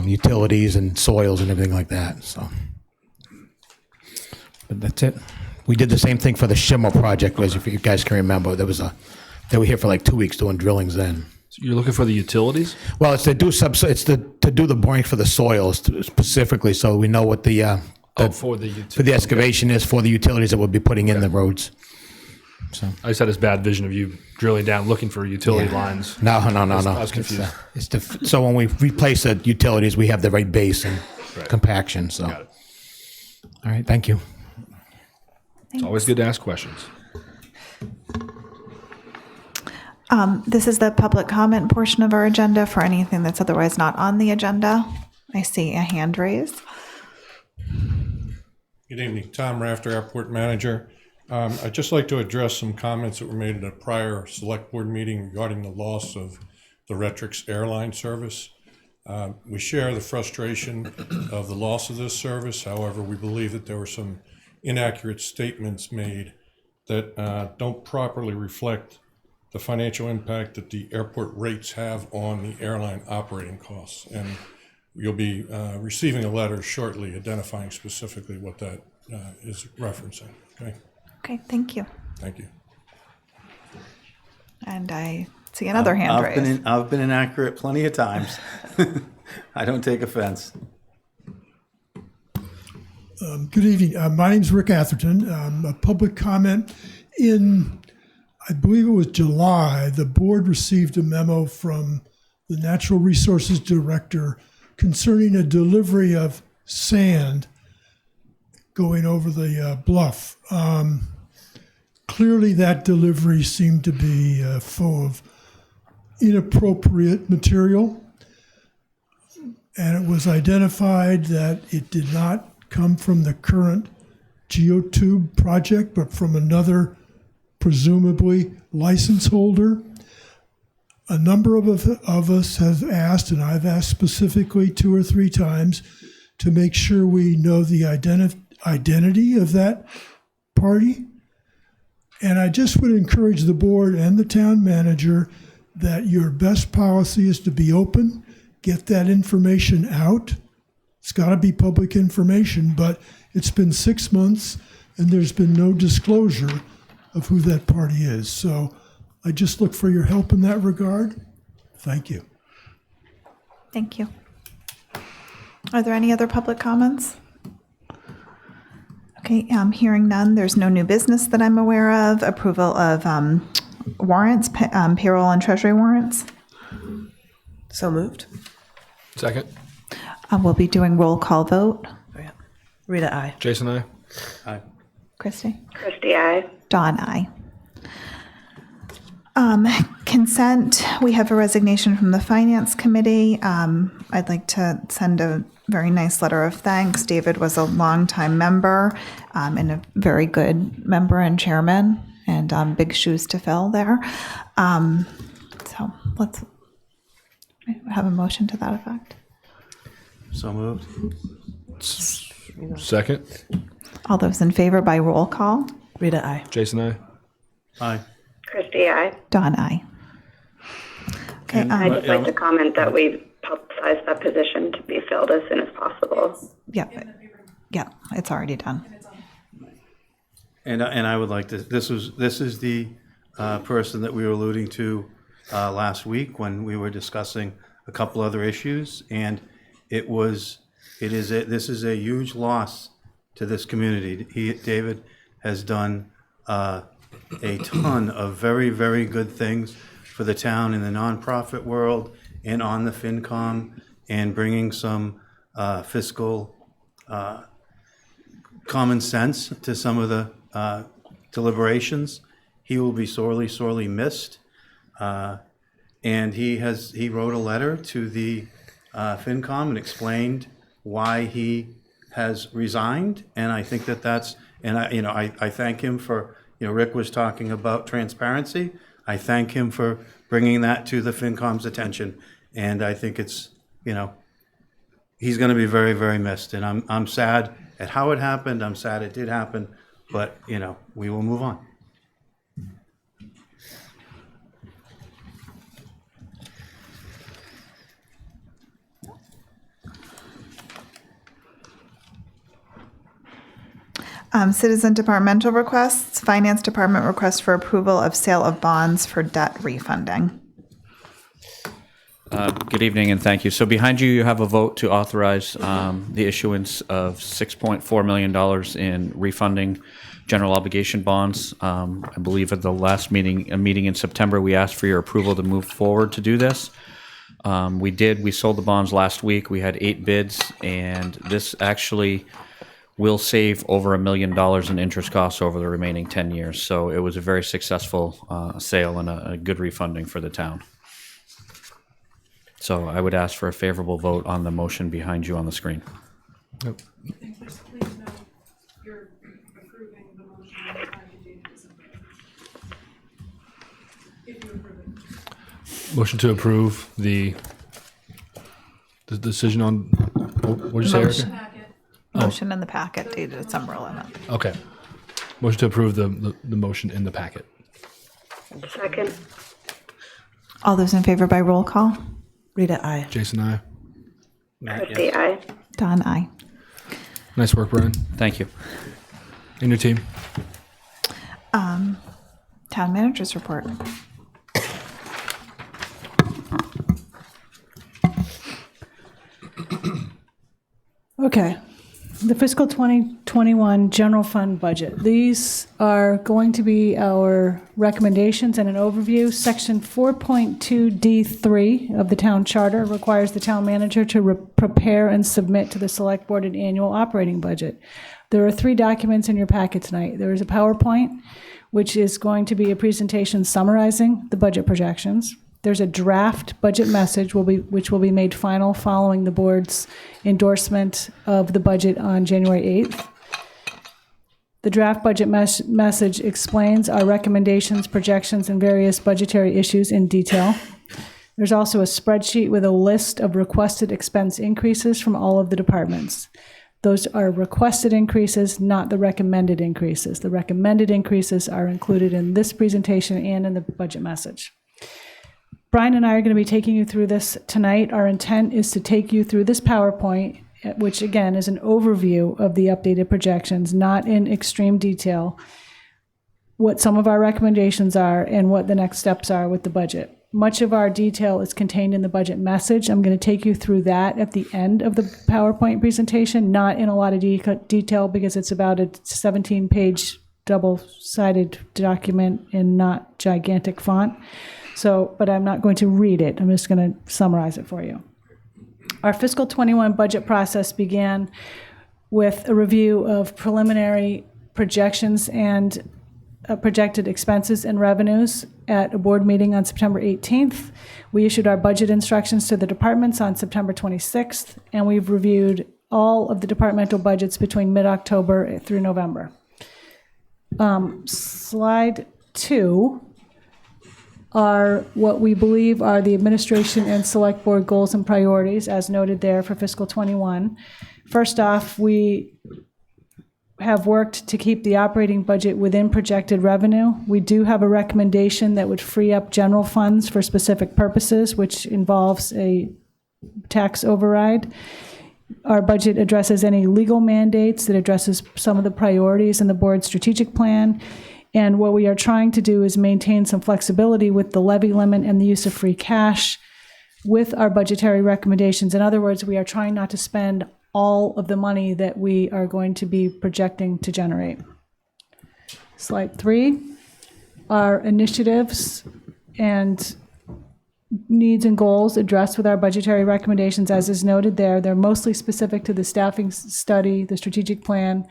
utilities and soils and everything like that. So, but that's it. We did the same thing for the Schimmer project, as if you guys can remember. They were here for like 2 weeks doing drillings then. So you're looking for the utilities? Well, it's to do the boring for the soils specifically, so we know what the For the utilities. for the excavation is for the utilities that we'll be putting in the roads. So I just had this bad vision of you drilling down, looking for utility lines. no. I was confused. So when we replace the utilities, we have the right base and compaction. So, Got it. all right, thank you. It's always good to ask questions. This is the public comment portion of our agenda for anything that's otherwise not on the agenda. I see a hand raised. Good evening, Tom Rafter, Airport Manager. I'd just like to address some comments that were made at a prior select board meeting regarding the loss of the Retrix airline service. We share the frustration of the loss of this service. However, we believe that there were some inaccurate statements made that don't properly reflect the financial impact that the airport rates have on the airline operating costs. And you'll be receiving a letter shortly identifying specifically what that is referencing. Okay, Okay, thank you. thank you. And I see another hand I've raised. I've been inaccurate plenty of times. I don't take offense. Good evening. My name's Rick Atherton. A public comment. In, I believe it was July, the board received a memo from the Natural Resources Director concerning a delivery of sand going over the bluff. Clearly, that delivery seemed to be full of inappropriate material, and it was identified that it did not come from the current geotube project, but from another, presumably, license holder. A number of us have asked, and I've asked specifically 2 or 3 times, to make sure we know the identity of that party. And I just would encourage the board and the town manager that your best policy is to be open, get that information out. It's got to be public information, but it's been 6 months and there's been no disclosure of who that party is. So I just look for your help in that regard. Thank you. Thank you. Are there any other public comments? Okay, hearing none, there's no new business that I'm aware of. Approval of warrants, payroll and treasury warrants. So moved. Second. We'll be doing roll call vote. Oh, yeah. Rita, aye. Jason, I. Aye. Christie? Christie, aye. Dawn, aye. Consent, we have a resignation from the Finance Committee. I'd like to send a very nice letter of thanks. David was a longtime member and a very good member and chairman, and big shoes to fill there. So let's have a motion to that effect. So moved. Second. All those in favor by roll call? Rita, aye. Jason, I. Aye. Christie, aye. Dawn, aye. Okay, I'd just like to comment that we publicize that position to be filled as soon as possible. yeah, it's already done. And I would like to, this is the person that we were alluding to last week when we were discussing a couple other issues, and this is a huge loss to this community. David has done a ton of very, very good things for the town in the nonprofit world and on the FinCom, and bringing some fiscal common sense to some of the deliberations. He will be sorely, sorely missed. And he wrote a letter to the FinCom and explained why he has resigned. And I think that's, and I thank him for, Rick was talking about transparency. I thank him for bringing that to the FinCom's attention. And I think it's, he's going to be very, very missed. And I'm sad at how it happened. I'm sad it did happen, but we will move on. Citizen departmental requests, Finance Department request for approval of sale of bonds for debt refunding. Good evening and thank you. So behind you, you have a vote to authorize the issuance of $6.4 million in refunding general obligation bonds. I believe at the last meeting, a meeting in September, we asked for your approval to move forward to do this. We did. We sold the bonds last week. We had 8 bids, and this actually will save over $1 million in interest costs over the remaining 10 years. So it was a very successful sale and a good refunding for the town. So I would ask for a favorable vote on the motion behind you on the screen. Yep. Please note, you're approving the motion dated December. If you approve it. Motion to approve the decision on, what did you say, Erica? Motion in the packet dated December 11th. Okay. Motion to approve the motion in the packet. Second. All those in favor by roll call? Rita, aye. Jason, I. Christie, aye. Dawn, aye. Nice work, Brian. Thank you. And your team. Town managers report. Okay. The fiscal 2021 general fund budget. These are going to be our recommendations and an overview. Section 4.2D3 of the town charter requires the town manager to prepare and submit to the select board an annual operating budget. There are 3 documents in your packet tonight. There is a PowerPoint, which is going to be a presentation summarizing the budget projections. There's a draft budget message which will be made final following the board's endorsement of the budget on January 8th. The draft budget message explains our recommendations, projections, and various budgetary issues in detail. There's also a spreadsheet with a list of requested expense increases from all of the departments. Those are requested increases, not the recommended increases. The recommended increases are included in this presentation and in the budget message. Brian and I are going to be taking you through this tonight. Our intent is to take you through this PowerPoint, which again is an overview of the updated projections, not in extreme detail, what some of our recommendations are and what the next steps are with the budget. Much of our detail is contained in the budget message. I'm going to take you through that at the end of the PowerPoint presentation, not in a lot of detail because it's about a 17-page double-sided document in not gigantic font. So, but I'm not going to read it. I'm just going to summarize it for you. Our fiscal 21 budget process began with a review of preliminary projections and projected expenses and revenues at a board meeting on September 18th. We issued our budget instructions to the departments on September 26th, and we've reviewed all of the departmental budgets between mid-October through November. Slide 2 are what we believe are the administration and select board goals and priorities, as noted there for fiscal 21. First off, we have worked to keep the operating budget within projected revenue. We do have a recommendation that would free up general funds for specific purposes, which involves a tax override. Our budget addresses any legal mandates, that addresses some of the priorities in the board's strategic plan. And what we are trying to do is maintain some flexibility with the levy limit and the use of free cash with our budgetary recommendations. In other words, we are trying not to spend all of the money that we are going to be projecting to generate. Slide 3, our initiatives and needs and goals addressed with our budgetary recommendations, as is noted there. They're mostly specific to the staffing study, the strategic plan,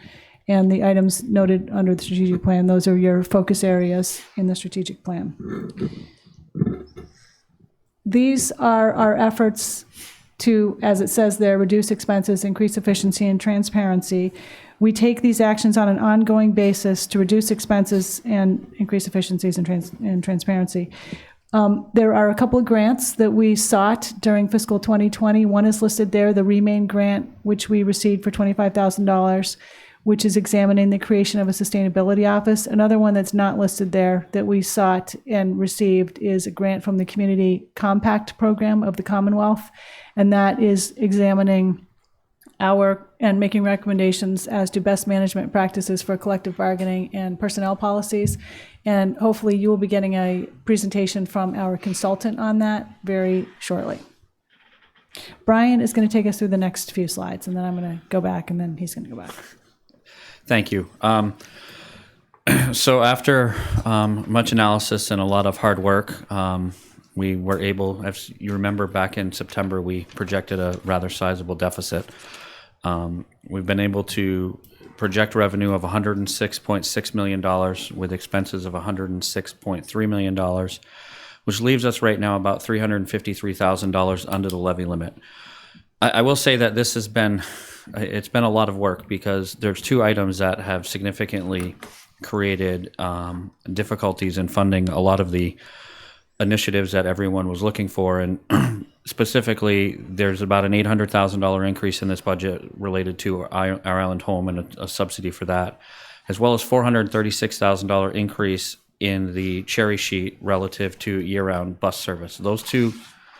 and the items noted under the strategic plan. Those are your focus areas in the strategic plan. These are our efforts to, as it says there, reduce expenses, increase efficiency and transparency. We take these actions on an ongoing basis to reduce expenses and increase efficiencies and transparency. There are a couple of grants that we sought during fiscal 2020. One is listed there, the Remain grant, which we received for $25,000, which is examining the creation of a sustainability office. Another one that's not listed there that we sought and received is a grant from the Community Compact Program of the Commonwealth, and that is examining and making recommendations as to best management practices for collective bargaining and personnel policies. And hopefully you will be getting a presentation from our consultant on that very shortly. Brian is going to take us through the next few slides, and then I'm going to go back, and then he's going to go back. Thank you. So after much analysis and a lot of hard work, we were able, as you remember back in September, we projected a rather sizable deficit. We've been able to project revenue of $106.6 million with expenses of $106.3 million, which leaves us right now about $353,000 under the levy limit. I will say that this has been, it's been a lot of work because there's two items that have significantly created difficulties in funding a lot of the initiatives that everyone was looking for. And specifically, there's about an $800,000 increase in this budget related to our island home and a subsidy for that, as well as $436,000 increase in the cherry sheet relative to year-round bus service. Those two,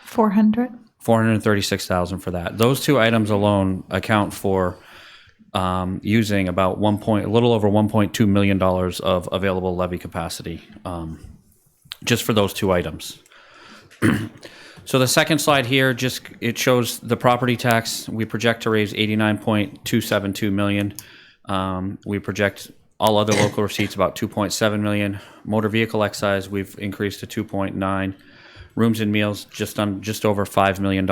436,000 for that. Those two items alone account for using about a little over $1.2 million of available levy capacity, just for those two items. So the second slide here, it shows the property tax. We project to raise $89.272 million. We project all other local receipts about $2.7 million. Motor vehicle excise we've increased to $2.9. Rooms and meals just over $5 million,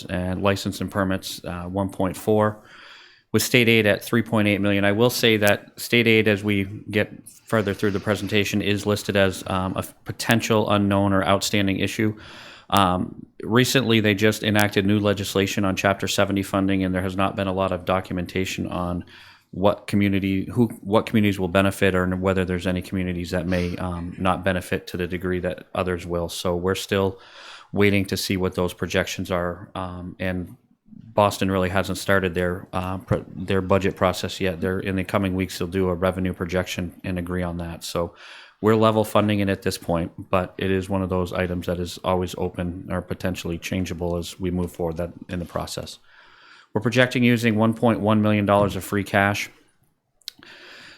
and license and permits $1.4. With state aid at $3.8 million. I will say that state aid, as we get further through the presentation, is listed as a potential unknown or outstanding issue. Recently, they just enacted new legislation on Chapter 70 funding, and there has not been a lot of documentation on what communities will benefit, or whether there's any communities that may not benefit to the degree that others will. So we're still waiting to see what those projections are, and Boston really hasn't started their budget process yet. In the coming weeks, they'll do a revenue projection and agree on that. So We're level funding it at this point, but it is one of those items that is always open or potentially changeable as we move forward in the process. We're projecting using $1.1 million of free cash.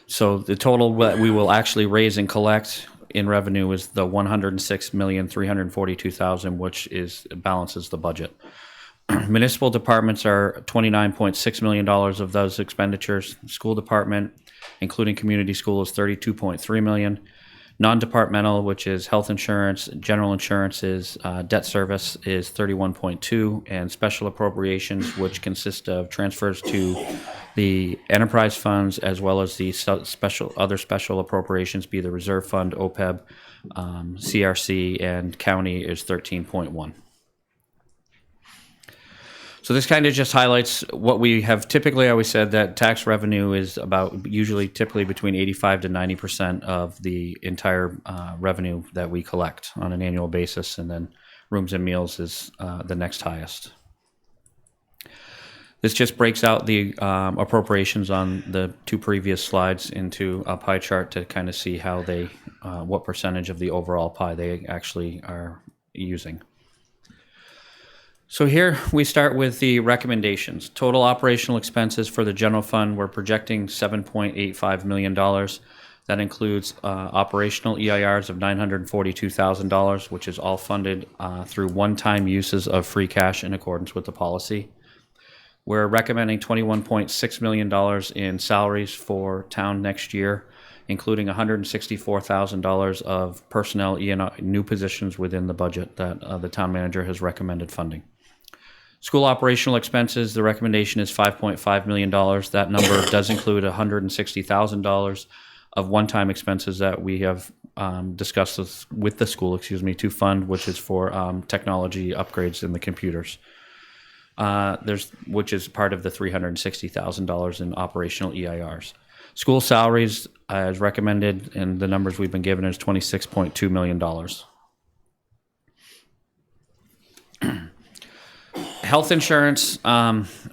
So the total that we will actually raise and collect in revenue is the $106,342,000, which balances the budget. Municipal departments are $29.6 million of those expenditures. School department, including community school, is $32.3 million. Non-departmental, which is health insurance, general insurances, debt service, is $31.2, and special appropriations, which consist of transfers to the enterprise funds as well as the other special appropriations, be the reserve fund, OPEB, CRC, and county, is $13.1. So this kind of just highlights what we have typically always said, that tax revenue is typically between 85 to 90% of the entire revenue that we collect on an annual basis, and then rooms and meals is the next highest. This just breaks out the appropriations on the two previous slides into a pie chart to kind of see how what percentage of the overall pie they actually are using. So here we start with the recommendations. Total operational expenses for the general fund, we're projecting $7.85 million. That includes operational EIRs of $942,000, which is all funded through one-time uses of free cash in accordance with the policy. We're recommending $21.6 million in salaries for town next year, including $164,000 of personnel new positions within the budget that the town manager has recommended funding. School operational expenses, the recommendation is $5.5 million. That number does include $160,000 of one-time expenses that we have discussed with the school, to fund, which is for technology upgrades in the computers. Which is part of the $360,000 in operational EIRs. School salaries, as recommended, and the numbers we've been given, is $26.2 million. Health insurance,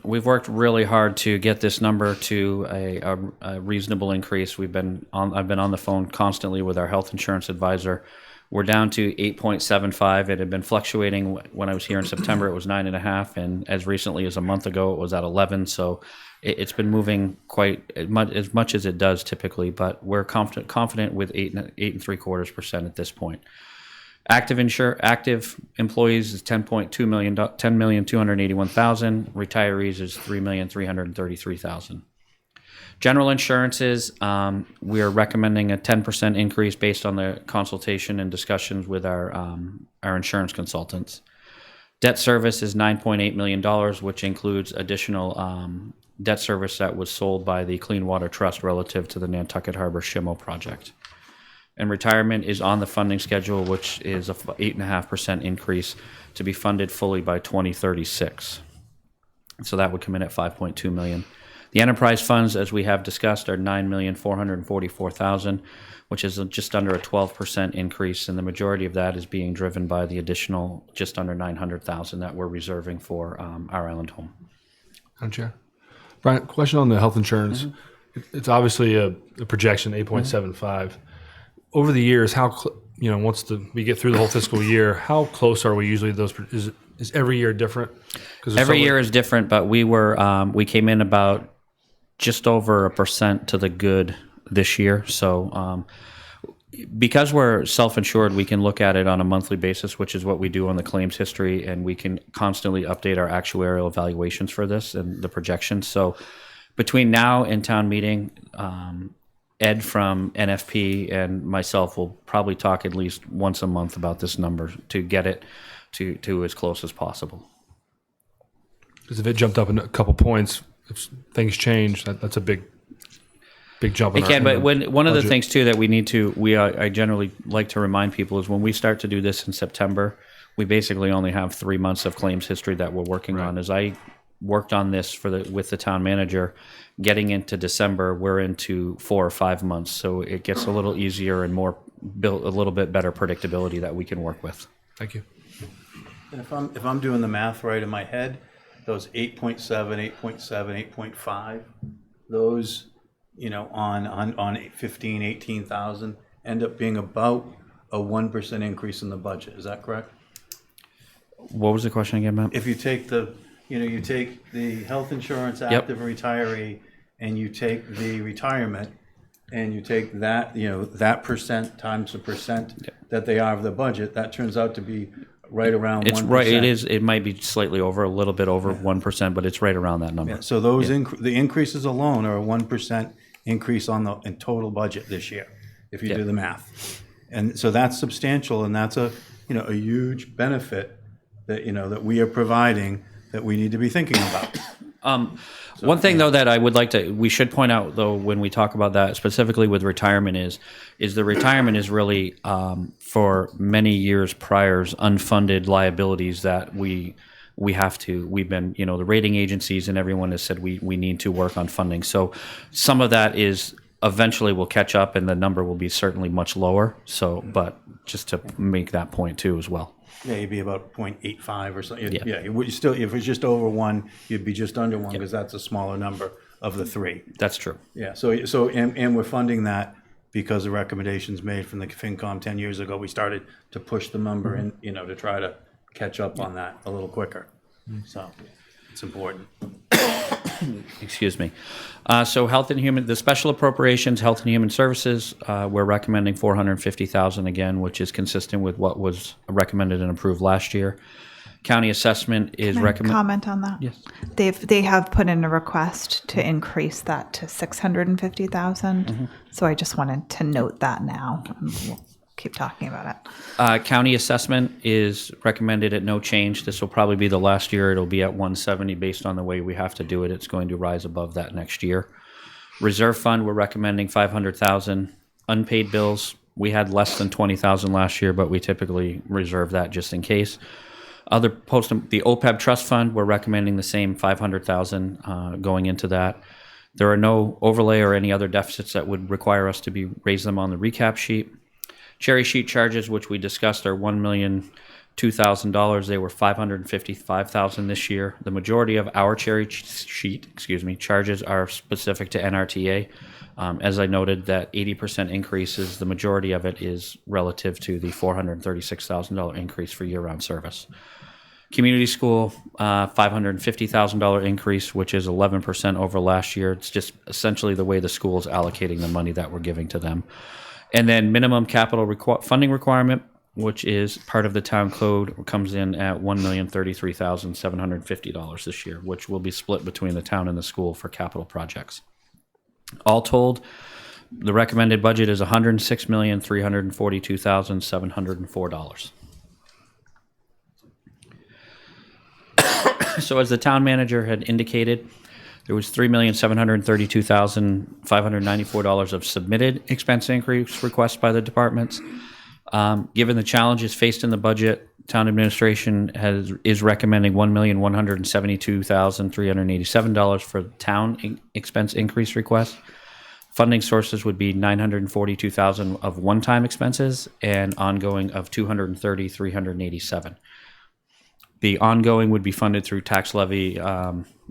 we've worked really hard to get this number to a reasonable increase. I've been on the phone constantly with our health insurance advisor. We're down to 8.75. It had been fluctuating. When I was here in September, it was 9.5, and as recently as a month ago, it was at 11. So it's been moving quite as much as it does typically, but we're confident with 8.75% at this point. Active employees is $10,281,000. Retirees is $3,333,000. General insurances, we are recommending a 10% increase based on the consultation and discussions with our insurance consultants. Debt service is $9.8 million, which includes additional debt service that was sold by the Clean Water Trust relative to the Nantucket Harbor Shimo project. And retirement is on the funding schedule, which is a 8.5% increase to be funded fully by 2036. So that would come in at $5.2 million. The enterprise funds, as we have discussed, are $9,444,000, which is just under a 12% increase, and the majority of that is being driven by the additional just under $900,000 that we're reserving for our island home. Madam Chair. Brian, question on the health insurance. Mm-hmm. It's obviously a projection, 8.75. Over the years, once we get through the whole fiscal year, how close are we usually to those? Is every year different? Every year is different, but we came in about just over 1% to the good this year. So because we're self-insured, we can look at it on a monthly basis, which is what we do on the claims history, and we can constantly update our actuarial evaluations for this and the projections. So between now and town meeting, Ed from NFP and myself will probably talk at least once a month about this number to get it to as close as possible. Because if it jumped up a couple points, if things change, that's a big jump. It can, but one of the things too that I generally like to remind people is when we start to do this in September, we basically only have 3 months of claims history that we're working on. As I worked on this with the town manager, getting into December, we're into 4 or 5 months, so it gets a little easier and more built a little bit better predictability that we can work with. Thank you. And if I'm doing the math right in my head, those 8.7, 8.7, 8.5, those, on 18,000, end up being about a 1% increase in the budget. Is that correct? What was the question again, Matt? If you take you take the health insurance, active and retiree, and you take the retirement, and you take that, that percent times the percent that they are of the budget, that turns out to be right around 1%. It's right. It is. It might be slightly over, a little bit over 1%, but it's right around that number. Yeah, so those the increases alone are a 1% increase on the in total budget this year, if you do the math. And so that's substantial, and that's a huge benefit that that we are providing that we need to be thinking about. One thing though that I would like to, we should point out though, when we talk about that specifically with retirement is the retirement is really for many years prior's unfunded liabilities that we've been, the rating agencies and everyone has said we need to work on funding. So some of that is eventually will catch up and the number will be certainly much lower. So, but just to make that point too as well. Yeah, you'd be about 0.85 or something. Yeah. You still, if it's just over 1, you'd be just under 1 because that's a smaller number of the 3. That's true. Yeah. So and we're funding that because of recommendations made from the FinCom 10 years ago. We started to push the number in, to try to catch up on that a little quicker. So it's important. Excuse me. So the special appropriations, health and human services, we're recommending $450,000 again, which is consistent with what was recommended and approved last year. County assessment is recommended. Comment on that? Yes. They have put in a request to increase that to $650,000. So I just wanted to note that now. We'll keep talking about it. County assessment is recommended at no change. This will probably be the last year. It'll be at 170 based on the way we have to do it. It's going to rise above that next year. Reserve fund, we're recommending $500,000. Unpaid bills, we had less than $20,000 last year, but we typically reserve that just in case. The OPEB trust fund, we're recommending the same $500,000 going into that. There are no overlay or any other deficits that would require us to raise them on the recap sheet. Cherry sheet charges, which we discussed, are $1,002,000. They were $555,000 this year. The majority of our cherry sheet, charges are specific to NRTA. As I noted, that 80% increases, the majority of it is relative to the $436,000 increase for year-round service. Community school, $550,000 increase, which is 11% over last year. It's just essentially the way the school is allocating the money that we're giving to them. And then minimum capital funding requirement, which is part of the town code, comes in at $1,033,750 this year, which will be split between the town and the school for capital projects. All told, the recommended budget is $106,342,704. So as the town manager had indicated, there was $3,732,594 of submitted expense increase requests by the departments. Given the challenges faced in the budget, town administration is recommending $1,172,387 for town expense increase requests. Funding sources would be $942,000 of one-time expenses and ongoing of $230,387. The ongoing would be funded through tax levy,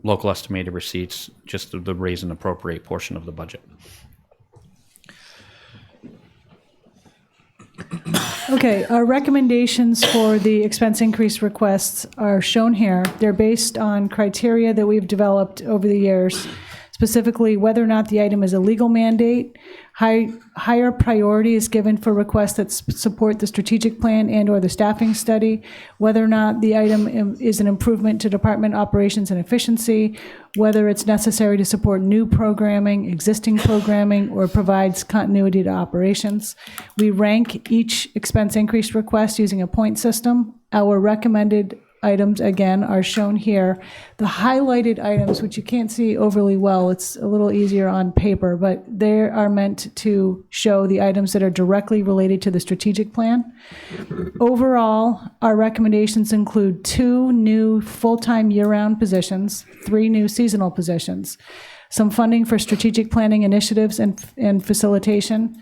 local estimated receipts, just the raise and appropriate portion of the budget. Okay, our recommendations for the expense increase requests are shown here. They're based on criteria that we've developed over the years, specifically whether or not the item is a legal mandate. Higher priority is given for requests that support the strategic plan and or the staffing study, whether or not the item is an improvement to department operations and efficiency, whether it's necessary to support new programming, existing programming, or provides continuity to operations. We rank each expense increase request using a point system. Our recommended items, again, are shown here. The highlighted items, which you can't see overly well, it's a little easier on paper, but they are meant to show the items that are directly related to the strategic plan. Overall, our recommendations include 2 new full-time year-round positions, 3 new seasonal positions, some funding for strategic planning initiatives and facilitation,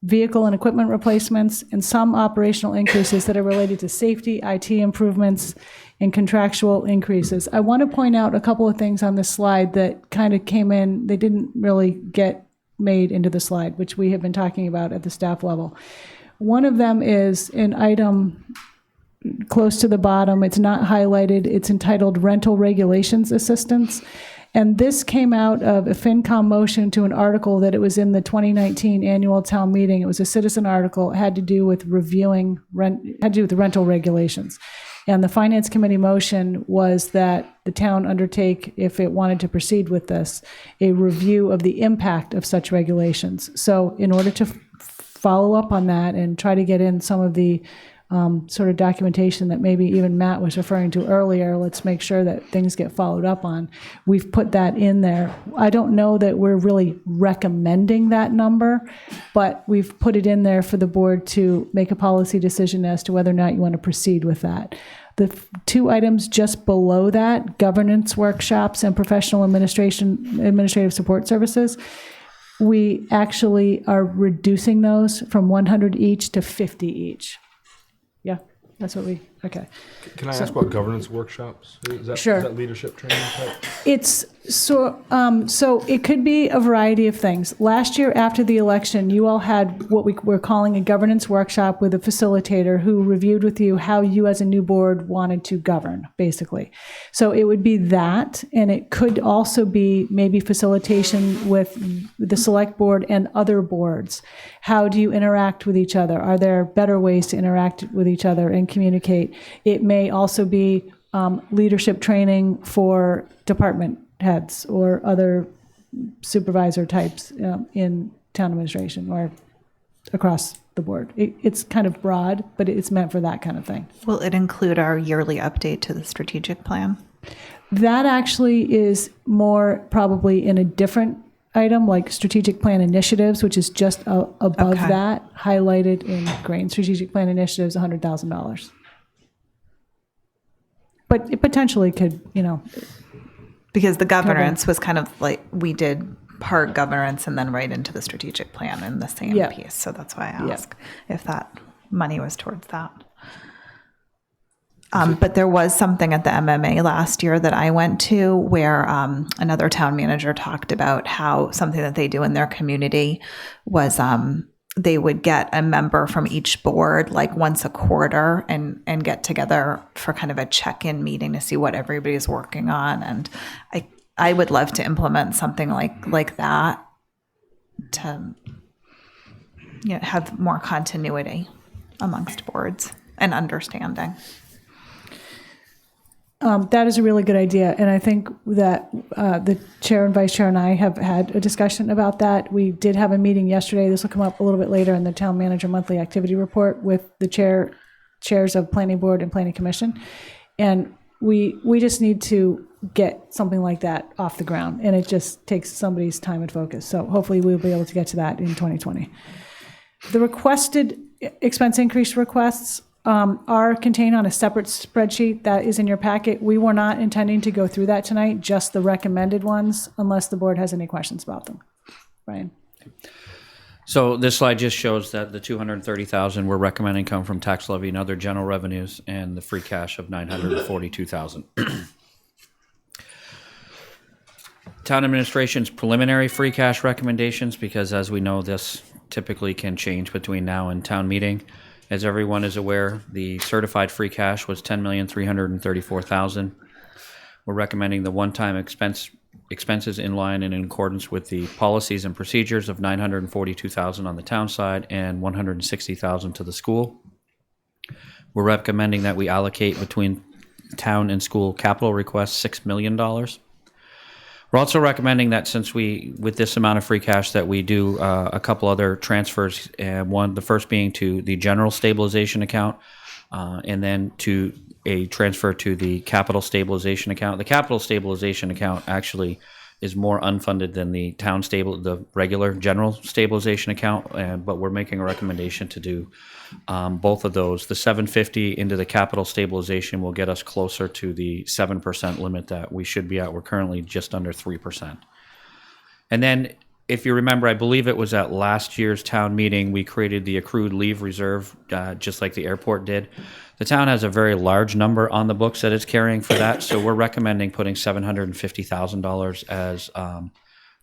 vehicle and equipment replacements, and some operational increases that are related to safety, IT improvements, and contractual increases. I want to point out a couple of things on this slide that kind of came in. They didn't really get made into the slide, which we have been talking about at the staff level. One of them is an item close to the bottom. It's not highlighted. It's entitled Rental Regulations Assistance. And this came out of a FinCom motion to an article that it was in the 2019 annual town meeting. It was a citizen article. It had to do with reviewing had to do with the rental regulations. And the Finance Committee motion was that the town undertake, if it wanted to proceed with this, a review of the impact of such regulations. So in order to follow up on that and try to get in some of the sort of documentation that maybe even Matt was referring to earlier, let's make sure that things get followed up on. We've put that in there. I don't know that we're really recommending that number, but we've put it in there for the board to make a policy decision as to whether or not you want to proceed with that. The two items just below that, governance workshops and professional administrative support services, we actually are reducing those from 100 each to 50 each. Yeah, that's what we, okay. Can I ask about governance workshops? Sure. Is that leadership training type? It's so it could be a variety of things. Last year after the election, you all had what we were calling a governance workshop with a facilitator who reviewed with you how you as a new board wanted to govern, basically. So it would be that, and it could also be maybe facilitation with the select board and other boards. How do you interact with each other? Are there better ways to interact with each other and communicate? It may also be leadership training for department heads or other supervisor types in town administration or across the board. It's kind of broad, but it's meant for that kind of thing. Will it include our yearly update to the strategic plan? That actually is more probably in a different item, like strategic plan initiatives, which is just above Okay. that, highlighted in green. Strategic plan initiatives, $100,000. But it potentially could, Because the governance was kind of like, we did part governance and then right into the strategic plan in the same Yeah. piece. So that's why I Yeah. ask if that money was towards that. But there was something at the MMA last year that I went to where another town manager talked about how something that they do in their community was they would get a member from each board like once a quarter and get together for kind of a check-in meeting to see what everybody's working on. And I would love to implement something like that to have more continuity amongst boards and understanding. That is a really good idea, and I think that the chair and vice chair and I have had a discussion about that. We did have a meeting yesterday. This will come up a little bit later in the town manager monthly activity report with the chairs of planning board and planning commission, and we just need to get something like that off the ground, and it just takes somebody's time and focus. So hopefully we'll be able to get to that in 2020. The requested expense increase requests are contained on a separate spreadsheet that is in your packet. We were not intending to go through that tonight, just the recommended ones, unless the board has any questions about them. Brian? So this slide just shows that the $230,000 we're recommending come from tax levy and other general revenues, and the free cash of $942,000. Town administration's preliminary free cash recommendations, because as we know, this typically can change between now and town meeting. As everyone is aware, the certified free cash was $10,334,000. We're recommending the one-time expenses in line and in accordance with the policies and procedures of $942,000 on the town side and $160,000 to the school. We're recommending that we allocate between town and school capital requests $6 million. We're also recommending that since with this amount of free cash, that we do a couple other transfers. The first being to the general stabilization account, and then to a transfer to the capital stabilization account. The capital stabilization account actually is more unfunded than the the regular general stabilization account, but we're making a recommendation to do both of those. The $750 into the capital stabilization will get us closer to the 7% limit that we should be at. We're currently just under 3%. And then, if you remember, I believe it was at last year's town meeting, we created the accrued leave reserve, just like the airport did. The town has a very large number on the books that it's carrying for that, so we're recommending putting $750,000 as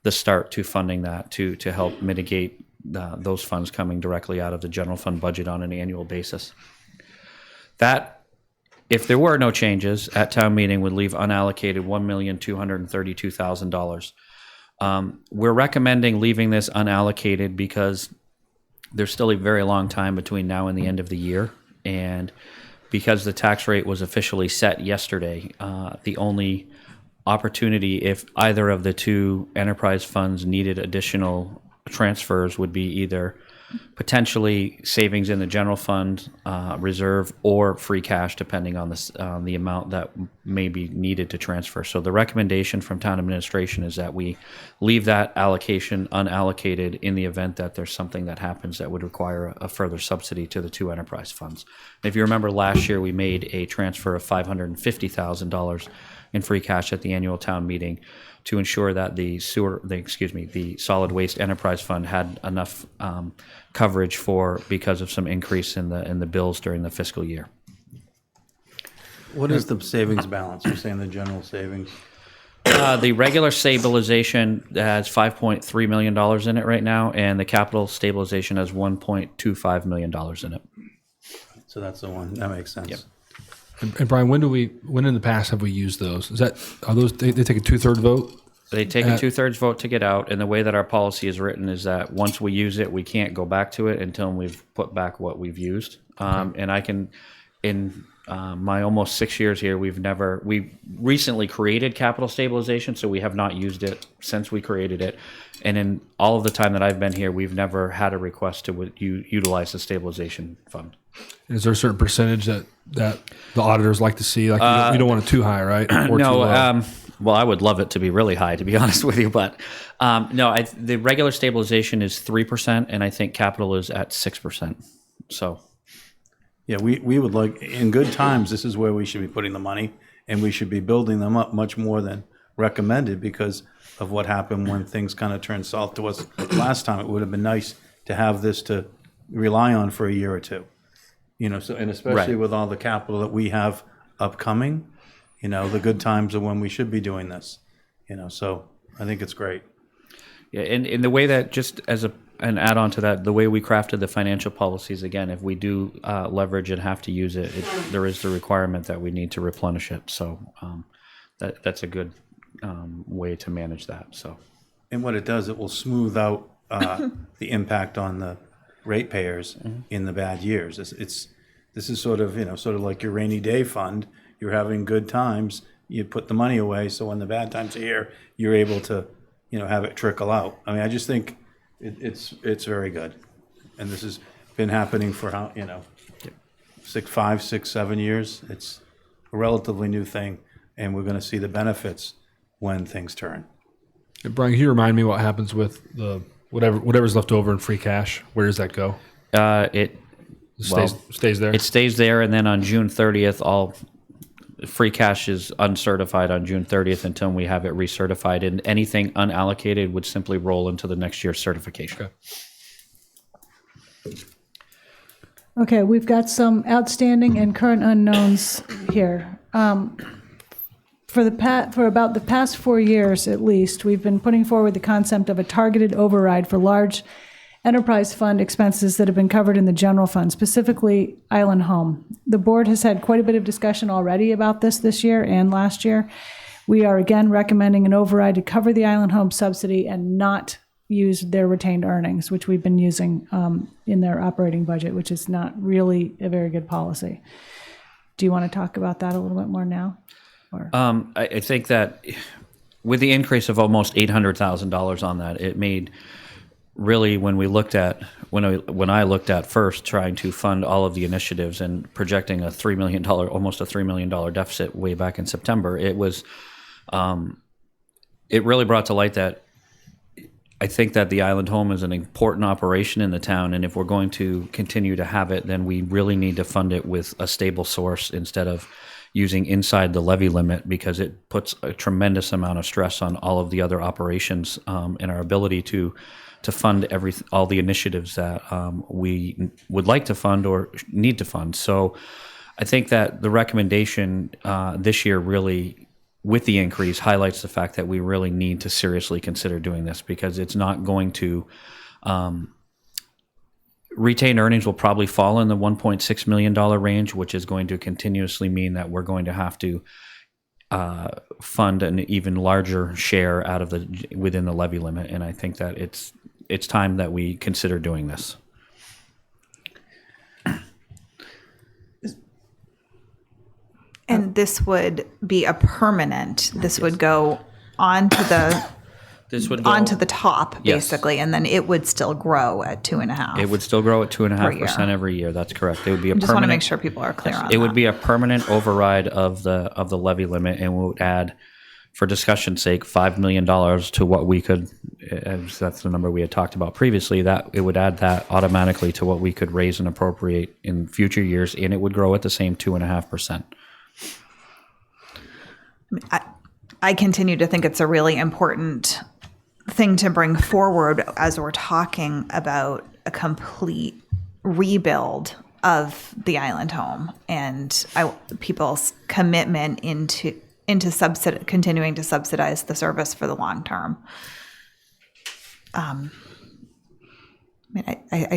the start to funding that to help mitigate those funds coming directly out of the general fund budget on an annual basis. That, if there were no changes at town meeting, would leave unallocated $1,232,000. We're recommending leaving this unallocated because there's still a very long time between now and the end of the year, and because the tax rate was officially set yesterday, the only opportunity if either of the two enterprise funds needed additional transfers would be either potentially savings in the general fund reserve or free cash, depending on the amount that may be needed to transfer. So the recommendation from town administration is that we leave that allocation unallocated in the event that there's something that happens that would require a further subsidy to the two enterprise funds. If you remember last year, we made a transfer of $550,000 in free cash at the annual town meeting to ensure that the solid waste enterprise fund had enough coverage because of some increase in the bills during the fiscal year. What is the savings balance? You're saying the general savings? The regular stabilization has $5.3 million in it right now, and the capital stabilization has $1.25 million in it. So that's the one. That makes sense. Yep. And Brian, when in the past have we used those? Are those they take a 2/3 vote? They take a 2/3 vote to get out, and the way that our policy is written is that once we use it, we can't go back to it until we've put back what we've used. And I can, in my almost 6 years here, we recently created capital stabilization, so we have not used it since we created it. And in all of the time that I've been here, we've never had a request to utilize the stabilization fund. Is there a certain percentage that the auditors like to see? Like you don't want it too high, right? Or no. too low? Well, I would love it to be really high, to be honest with you. But no, the regular stabilization is 3%, and I think capital is at 6%. So, yeah, we would like, in good times, this is where we should be putting the money, and we should be building them up much more than recommended because of what happened when things kind of turned south to us last time. It would have been nice to have this to rely on for a year or two. So, and especially Right. with all the capital that we have upcoming, the good times are when we should be doing this, so I think it's great. yeah, and in the way that, just as an add-on to that, the way we crafted the financial policies, again, if we do leverage and have to use it, there is the requirement that we need to replenish it. So that's a good way to manage that. So, And what it does, it will smooth out the impact on the ratepayers in the bad years. This is sort of like your rainy day fund. You're having good times, you put the money away, so when the bad times are here, you're able to, have it trickle out. I mean, I just think it's very good, and this has been happening for 5, 6, 7 years. It's a relatively new thing, and we're going to see the benefits when things turn. Hey, Brian, can you remind me what happens with the whatever's left over in free cash? Where does that go? It Stays there. It stays there, and then on June 30th, all free cash is uncertified on June 30th until we have it recertified, and anything unallocated would simply roll into the next year's certification. Okay. Okay, we've got some outstanding and current unknowns here. For about the past 4 years, at least, we've been putting forward the concept of a targeted override for large enterprise fund expenses that have been covered in the general fund, specifically Island Home. The board has had quite a bit of discussion already about this year and last year. We are again recommending an override to cover the Island Home subsidy and not use their retained earnings, which we've been using in their operating budget, which is not really a very good policy. Do you want to talk about that a little bit more now? Or? I think that with the increase of almost $800,000 on that, it made really, when I looked at first trying to fund all of the initiatives and projecting almost a $3 million deficit way back in September, it really brought to light that I think that the Island Home is an important operation in the town, and if we're going to continue to have it, then we really need to fund it with a stable source instead of using inside the levy limit, because it puts a tremendous amount of stress on all of the other operations and our ability to fund all the initiatives that we would like to fund or need to fund. So I think that the recommendation this year really with the increase highlights the fact that we really need to seriously consider doing this, because it's not going to, retained earnings will probably fall in the $1.6 million range, which is going to continuously mean that we're going to have to fund an even larger share out of within the levy limit. And I think that it's time that we consider doing this. And this would be a permanent, this would go onto the, This would go, onto the top, Yes. basically, and then it would still grow at 2.5. It would still grow at 2.5% year. every year. That's correct. It would be a I just want to make permanent. sure people are clear on It would that. be a permanent override of the levy limit, and we would add, for discussion's sake, $5 million to what we could. As that's the number we had talked about previously. That it would add that automatically to what we could raise and appropriate in future years, and it would grow at the same 2.5%. I continue to think it's a really important thing to bring forward as we're talking about a complete rebuild of the island home and people's commitment into continuing to subsidize the service for the long term. I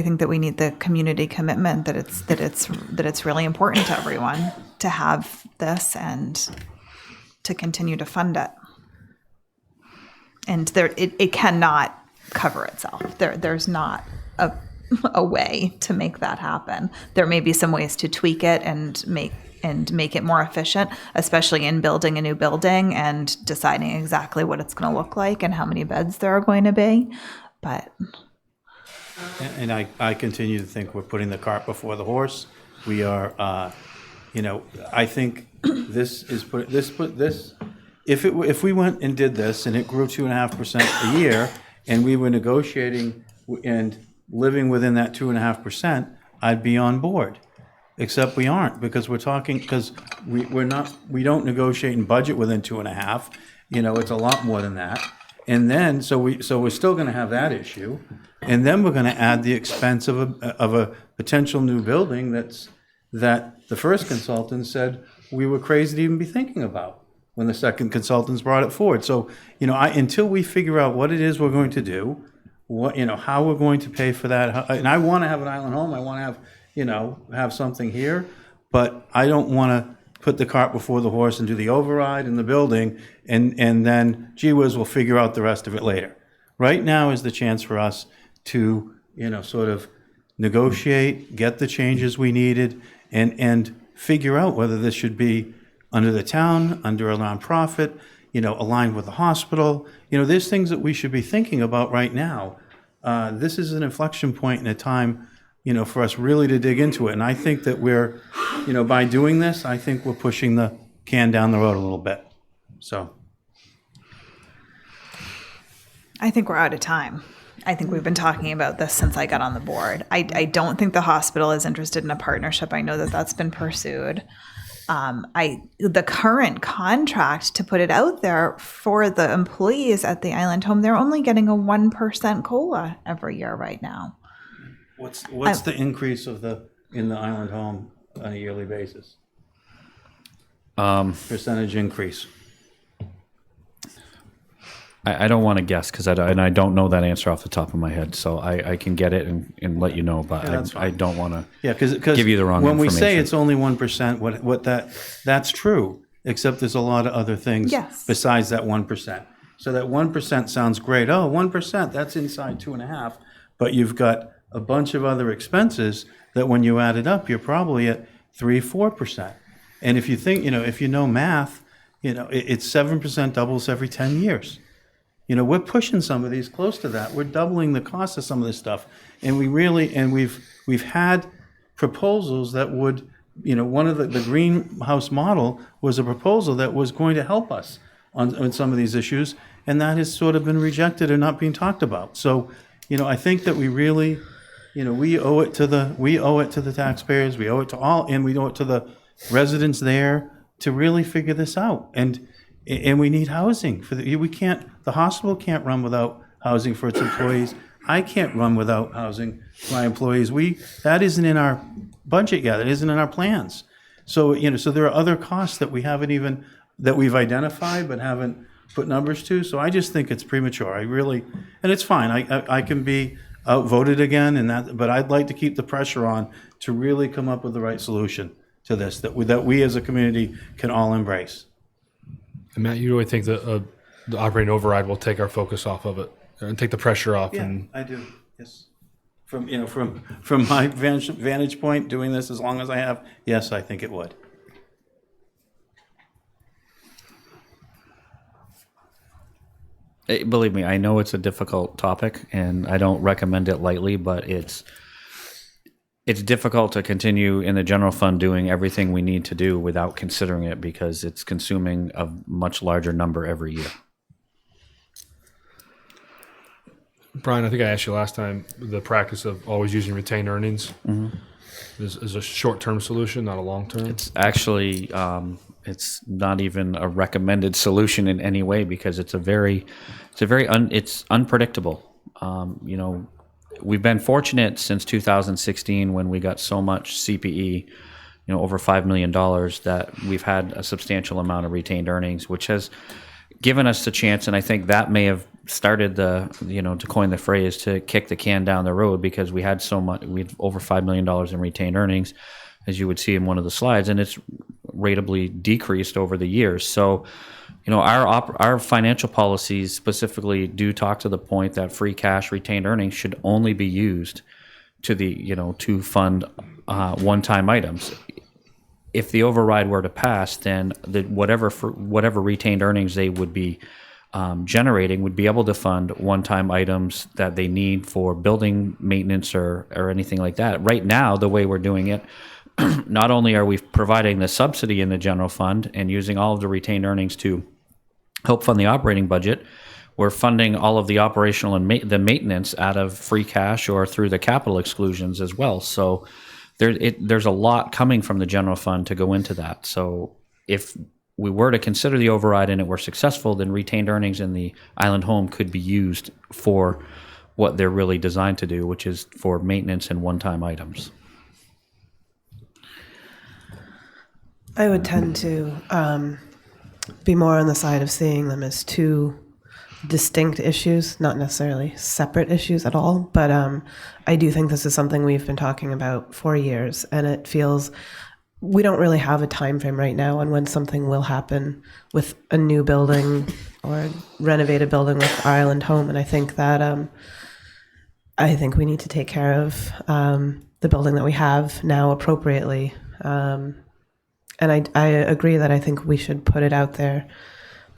think that we need the community commitment that it's really important to everyone to have this and to continue to fund it. And it cannot cover itself. There's not a way to make that happen. There may be some ways to tweak it and make it more efficient, especially in building a new building and deciding exactly what it's going to look like and how many beds there are going to be. But And I continue to think we're putting the cart before the horse. We are, I think if we went and did this and it grew 2.5% a year and we were negotiating and living within that 2.5%, I'd be on board. Except we aren't, because we don't negotiate and budget within 2.5. It's a lot more than that. And then, so we're still going to have that issue, and then we're going to add the expense of a potential new building that the first consultant said we were crazy to even be thinking about when the second consultants brought it forward. So, until we figure out what it is we're going to do, how we're going to pay for that, and I want to have an island home, I want to have, have something here, but I don't want to put the cart before the horse and do the override in the building, and then, gee whiz, we'll figure out the rest of it later. Right now is the chance for us to, sort of negotiate, get the changes we needed, and figure out whether this should be under the town, under a nonprofit, aligned with the hospital. There's things that we should be thinking about right now. This is an inflection point in a time, for us really to dig into it. And I think that we're, by doing this, I think we're pushing the can down the road a little bit. So. I think we're out of time. I think we've been talking about this since I got on the board. I don't think the hospital is interested in a partnership. I know that that's been pursued. The current contract, to put it out there for the employees at the island home, they're only getting a 1% COLA every year right now. What's the increase in the island home on a yearly basis? Percentage increase. I don't want to guess because I don't know that answer off the top of my head. So I can get it and let you know, but I don't want to give you the wrong when information. we say it's only 1%, that's true, except there's a lot of other things besides that 1%. So that 1% sounds great. Oh, 1%, that's inside 2.5. But you've got a bunch of other expenses that when you add it up, you're probably at 3-4%. And if you think, if you know math, it's 7% doubles every 10 years. We're pushing some of these close to that. We're doubling the cost of some of this stuff. And we've had proposals that would, one of the greenhouse model was a proposal that was going to help us on some of these issues. And that has sort of been rejected or not being talked about. So, I think that we really, we owe it to the taxpayers, we owe it to all, and we owe it to the residents there to really figure this out. And we need housing the hospital can't run without housing for its employees. I can't run without housing for my employees. That isn't in our budget yet. It isn't in our plans. So, so there are other costs that we haven't even that we've identified but haven't put numbers to. So I just think it's premature. I really, and it's fine. I can be outvoted again, but I'd like to keep the pressure on to really come up with the right solution to this that we as a community can all embrace. And Matt, you really think that the operating override will take our focus off of it and take the pressure off? Yeah, And I do. Yes. From my vantage point, doing this as long as I have, yes, I think it would. Believe me, I know it's a difficult topic, and I don't recommend it lightly, but it's difficult to continue in the general fund doing everything we need to do without considering it, because it's consuming a much larger number every year. Brian, I think I asked you last time, the practice of always using retained earnings is a short-term solution, not a long-term. It's actually, it's not even a recommended solution in any way, because it's it's unpredictable. We've been fortunate since 2016 when we got so much CPE, over $5 million, that we've had a substantial amount of retained earnings, which has given us the chance. And I think that may have started to coin the phrase, to kick the can down the road, because we had over $5 million in retained earnings, as you would see in one of the slides, and it's ratably decreased over the years. So, our financial policies specifically do talk to the point that free cash retained earnings should only be used to fund one-time items. If the override were to pass, then whatever retained earnings they would be generating would be able to fund one-time items that they need for building maintenance or anything like that. Right now, the way we're doing it, not only are we providing the subsidy in the general fund and using all of the retained earnings to help fund the operating budget, we're funding all of the operational and the maintenance out of free cash or through the capital exclusions as well. So there's a lot coming from the general fund to go into that. So if we were to consider the override and it were successful, then retained earnings in the island home could be used for what they're really designed to do, which is for maintenance and one-time items. I would tend to be more on the side of seeing them as two distinct issues, not necessarily separate issues at all. But I do think this is something we've been talking about for years, and it feels we don't really have a time frame right now on when something will happen with a new building or a renovated building with Island Home. And I think that I think we need to take care of the building that we have now appropriately. And I agree that I think we should put it out there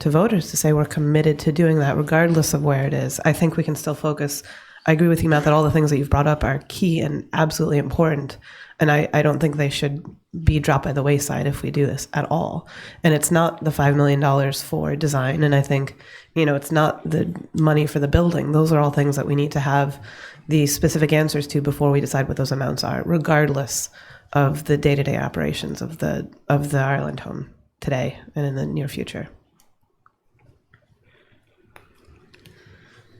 to voters to say we're committed to doing that regardless of where it is. I think we can still focus. I agree with you, Matt, that all the things that you've brought up are key and absolutely important. And I don't think they should be dropped by the wayside if we do this at all. And it's not the $5 million for design. And I think, it's not the money for the building. Those are all things that we need to have the specific answers to before we decide what those amounts are, regardless of the day-to-day operations of the Ireland home today and in the near future.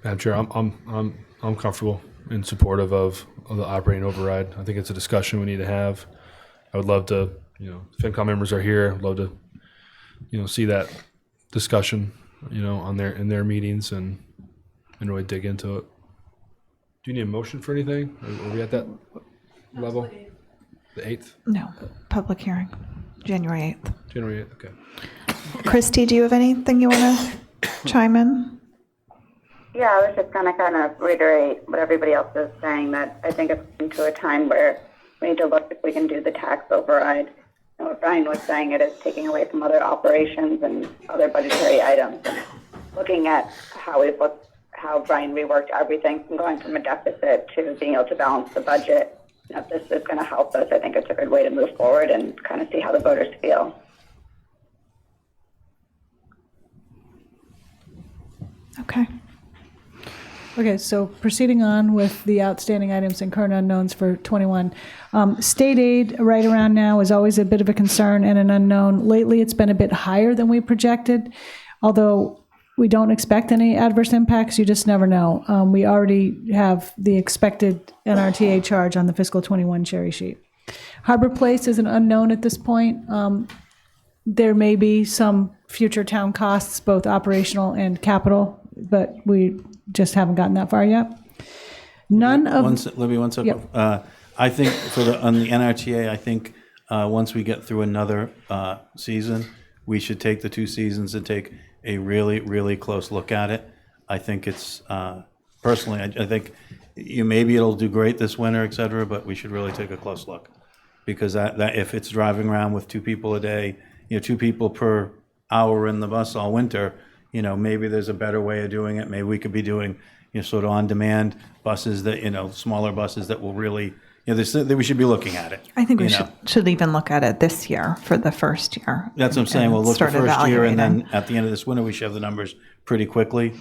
Madam Chair, I'm comfortable and supportive of the operating override. I think it's a discussion we need to have. I would love to, FinCom members are here. I'd love to, see that discussion, in their meetings and really dig into it. Do you need a motion for anything? Are we at that level? The 8th? No, public hearing, January 8th. January 8th, okay. Christy, do you have anything you want to chime in? Yeah, I was just going to kind of reiterate what everybody else is saying, that I think it's into a time where we need to look if we can do the tax override. And what Brian was saying, it is taking away from other operations and other budgetary items. And looking at how Brian reworked everything from going from a deficit to being able to balance the budget. If this is going to help us, I think it's a good way to move forward and kind of see how the voters feel. Okay. Okay, so proceeding on with the outstanding items and current unknowns for 21. State aid right around now is always a bit of a concern and an unknown. Lately, it's been a bit higher than we projected, although we don't expect any adverse impacts. You just never know. We already have the expected NRTA charge on the fiscal 21 cherry sheet. Harbor Place is an unknown at this point. There may be some future town costs, both operational and capital, but we just haven't gotten that far yet. None of. Libby, one second. Yep. I think on the NRTA, I think once we get through another season, we should take the 2 seasons and take a really, really close look at it. I think it's, personally, I think maybe it'll do great this winter, et cetera, but we should really take a close look. Because that if it's driving around with 2 people a day, 2 people per hour in the bus all winter, maybe there's a better way of doing it. Maybe we could be doing, sort of on-demand buses that, smaller buses that will really, that we should be looking at it. I think we should even look at it this year for the first year. That's what I'm saying. We'll look the start first year, and evaluating. then at the end of this winter, we should have the numbers pretty quickly.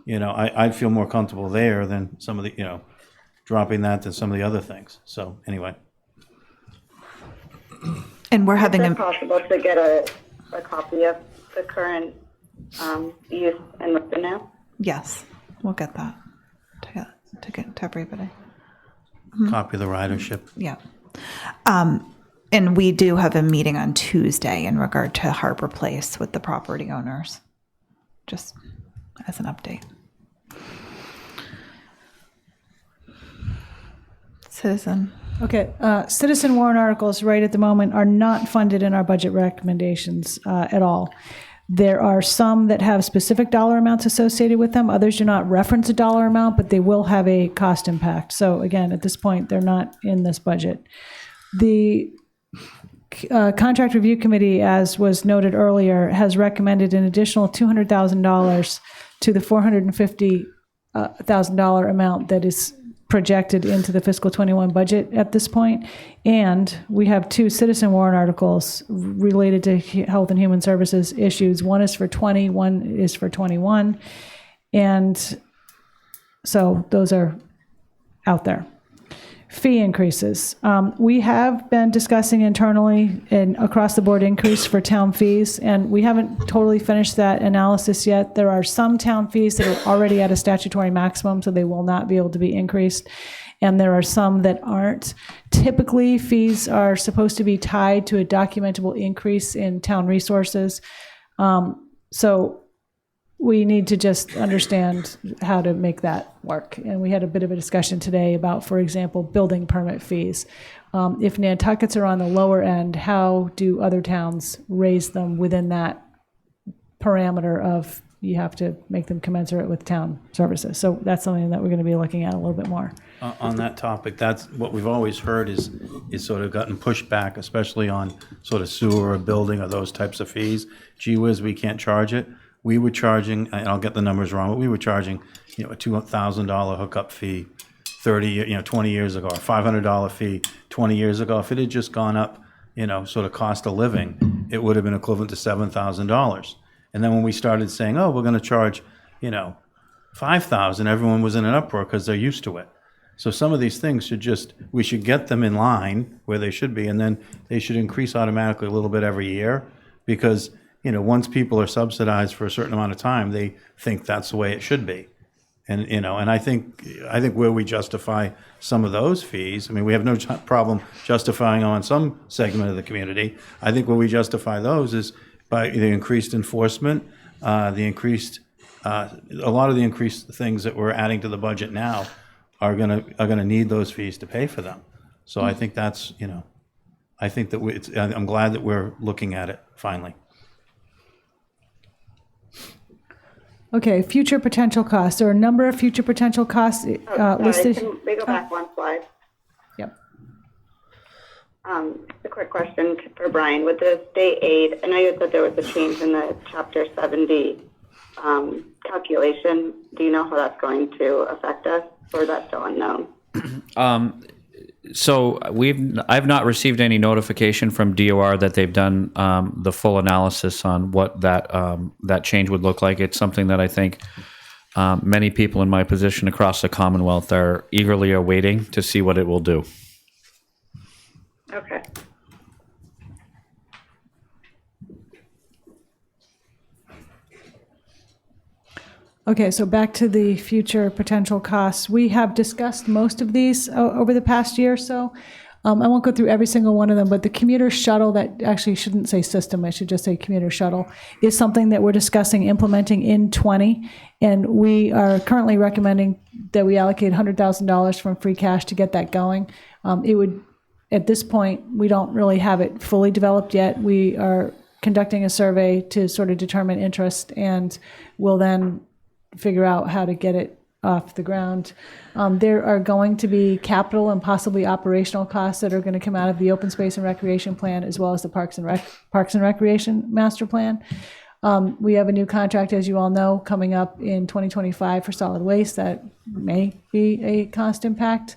I'd feel more comfortable there than some of the, dropping that than some of the other things. So anyway. And we're Is having it a, possible to get a copy of the current use and revenue? yes, we'll get that to get to everybody. Copy of the ridership. Yeah. And we do have a meeting on Tuesday in regard to Harbor Place with the property owners, just as an update. Citizen. Okay, citizen warrant articles right at the moment are not funded in our budget recommendations at all. There are some that have specific dollar amounts associated with them. Others do not reference a dollar amount, but they will have a cost impact. So again, at this point, they're not in this budget. The Contract Review Committee, as was noted earlier, has recommended an additional $200,000 to the $450,000 amount that is projected into the fiscal 21 budget at this point. And we have 2 citizen warrant articles related to health and human services issues. One is for 20, one is for 21. And so those are out there. Fee increases. We have been discussing internally an across-the-board increase for town fees, and we haven't totally finished that analysis yet. There are some town fees that are already at a statutory maximum, so they will not be able to be increased, and there are some that aren't. Typically, fees are supposed to be tied to a documentable increase in town resources. So we need to just understand how to make that work. And we had a bit of a discussion today about, for example, building permit fees. If Nantuckets are on the lower end, how do other towns raise them within that parameter of you have to make them commensurate with town services? So that's something that we're going to be looking at a little bit more. On that topic, that's what we've always heard is sort of gotten pushed back, especially on sort of sewer or building or those types of fees. Gee whiz, we can't charge it. We were charging, and I'll get the numbers wrong, but we were charging, a $2,000 hookup fee 20 years ago, or $500 fee 20 years ago. If it had just gone up, sort of cost of living, it would have been equivalent to $7,000. And then when we started saying, oh, we're going to charge, $5,000, everyone was in an uproar because they're used to it. So some of these things we should get them in line where they should be, and then they should increase automatically a little bit every year, because once people are subsidized for a certain amount of time, they think that's the way it should be. And, and I think where we justify some of those fees, I mean, we have no problem justifying on some segment of the community. I think where we justify those is by the increased enforcement, a lot of the increased things that we're adding to the budget now are gonna need those fees to pay for them. So I think that's, I think that I'm glad that we're looking at it finally. Okay, future potential costs. There are a number of future potential costs listed. Can we go back one slide? Yep. A quick question for Brian. With the state aid, I know you said there was a change in the Chapter 70 calculation. Do you know how that's going to affect us, or is that still unknown? So I've not received any notification from DOR that they've done the full analysis on what that change would look like. It's something that I think many people in my position across the Commonwealth are eagerly awaiting to see what it will do. Okay. Okay, so back to the future potential costs. We have discussed most of these over the past year or so. I won't go through every single one of them, but the commuter shuttle, that actually shouldn't say system, I should just say commuter shuttle, is something that we're discussing implementing in 20. And we are currently recommending that we allocate $100,000 from free cash to get that going. It would, at this point, we don't really have it fully developed yet. We are conducting a survey to sort of determine interest, and we'll then figure out how to get it off the ground. There are going to be capital and possibly operational costs that are going to come out of the open space and recreation plan, as well as the Parks and Recreation master plan. We have a new contract, as you all know, coming up in 2025 for solid waste that may be a cost impact.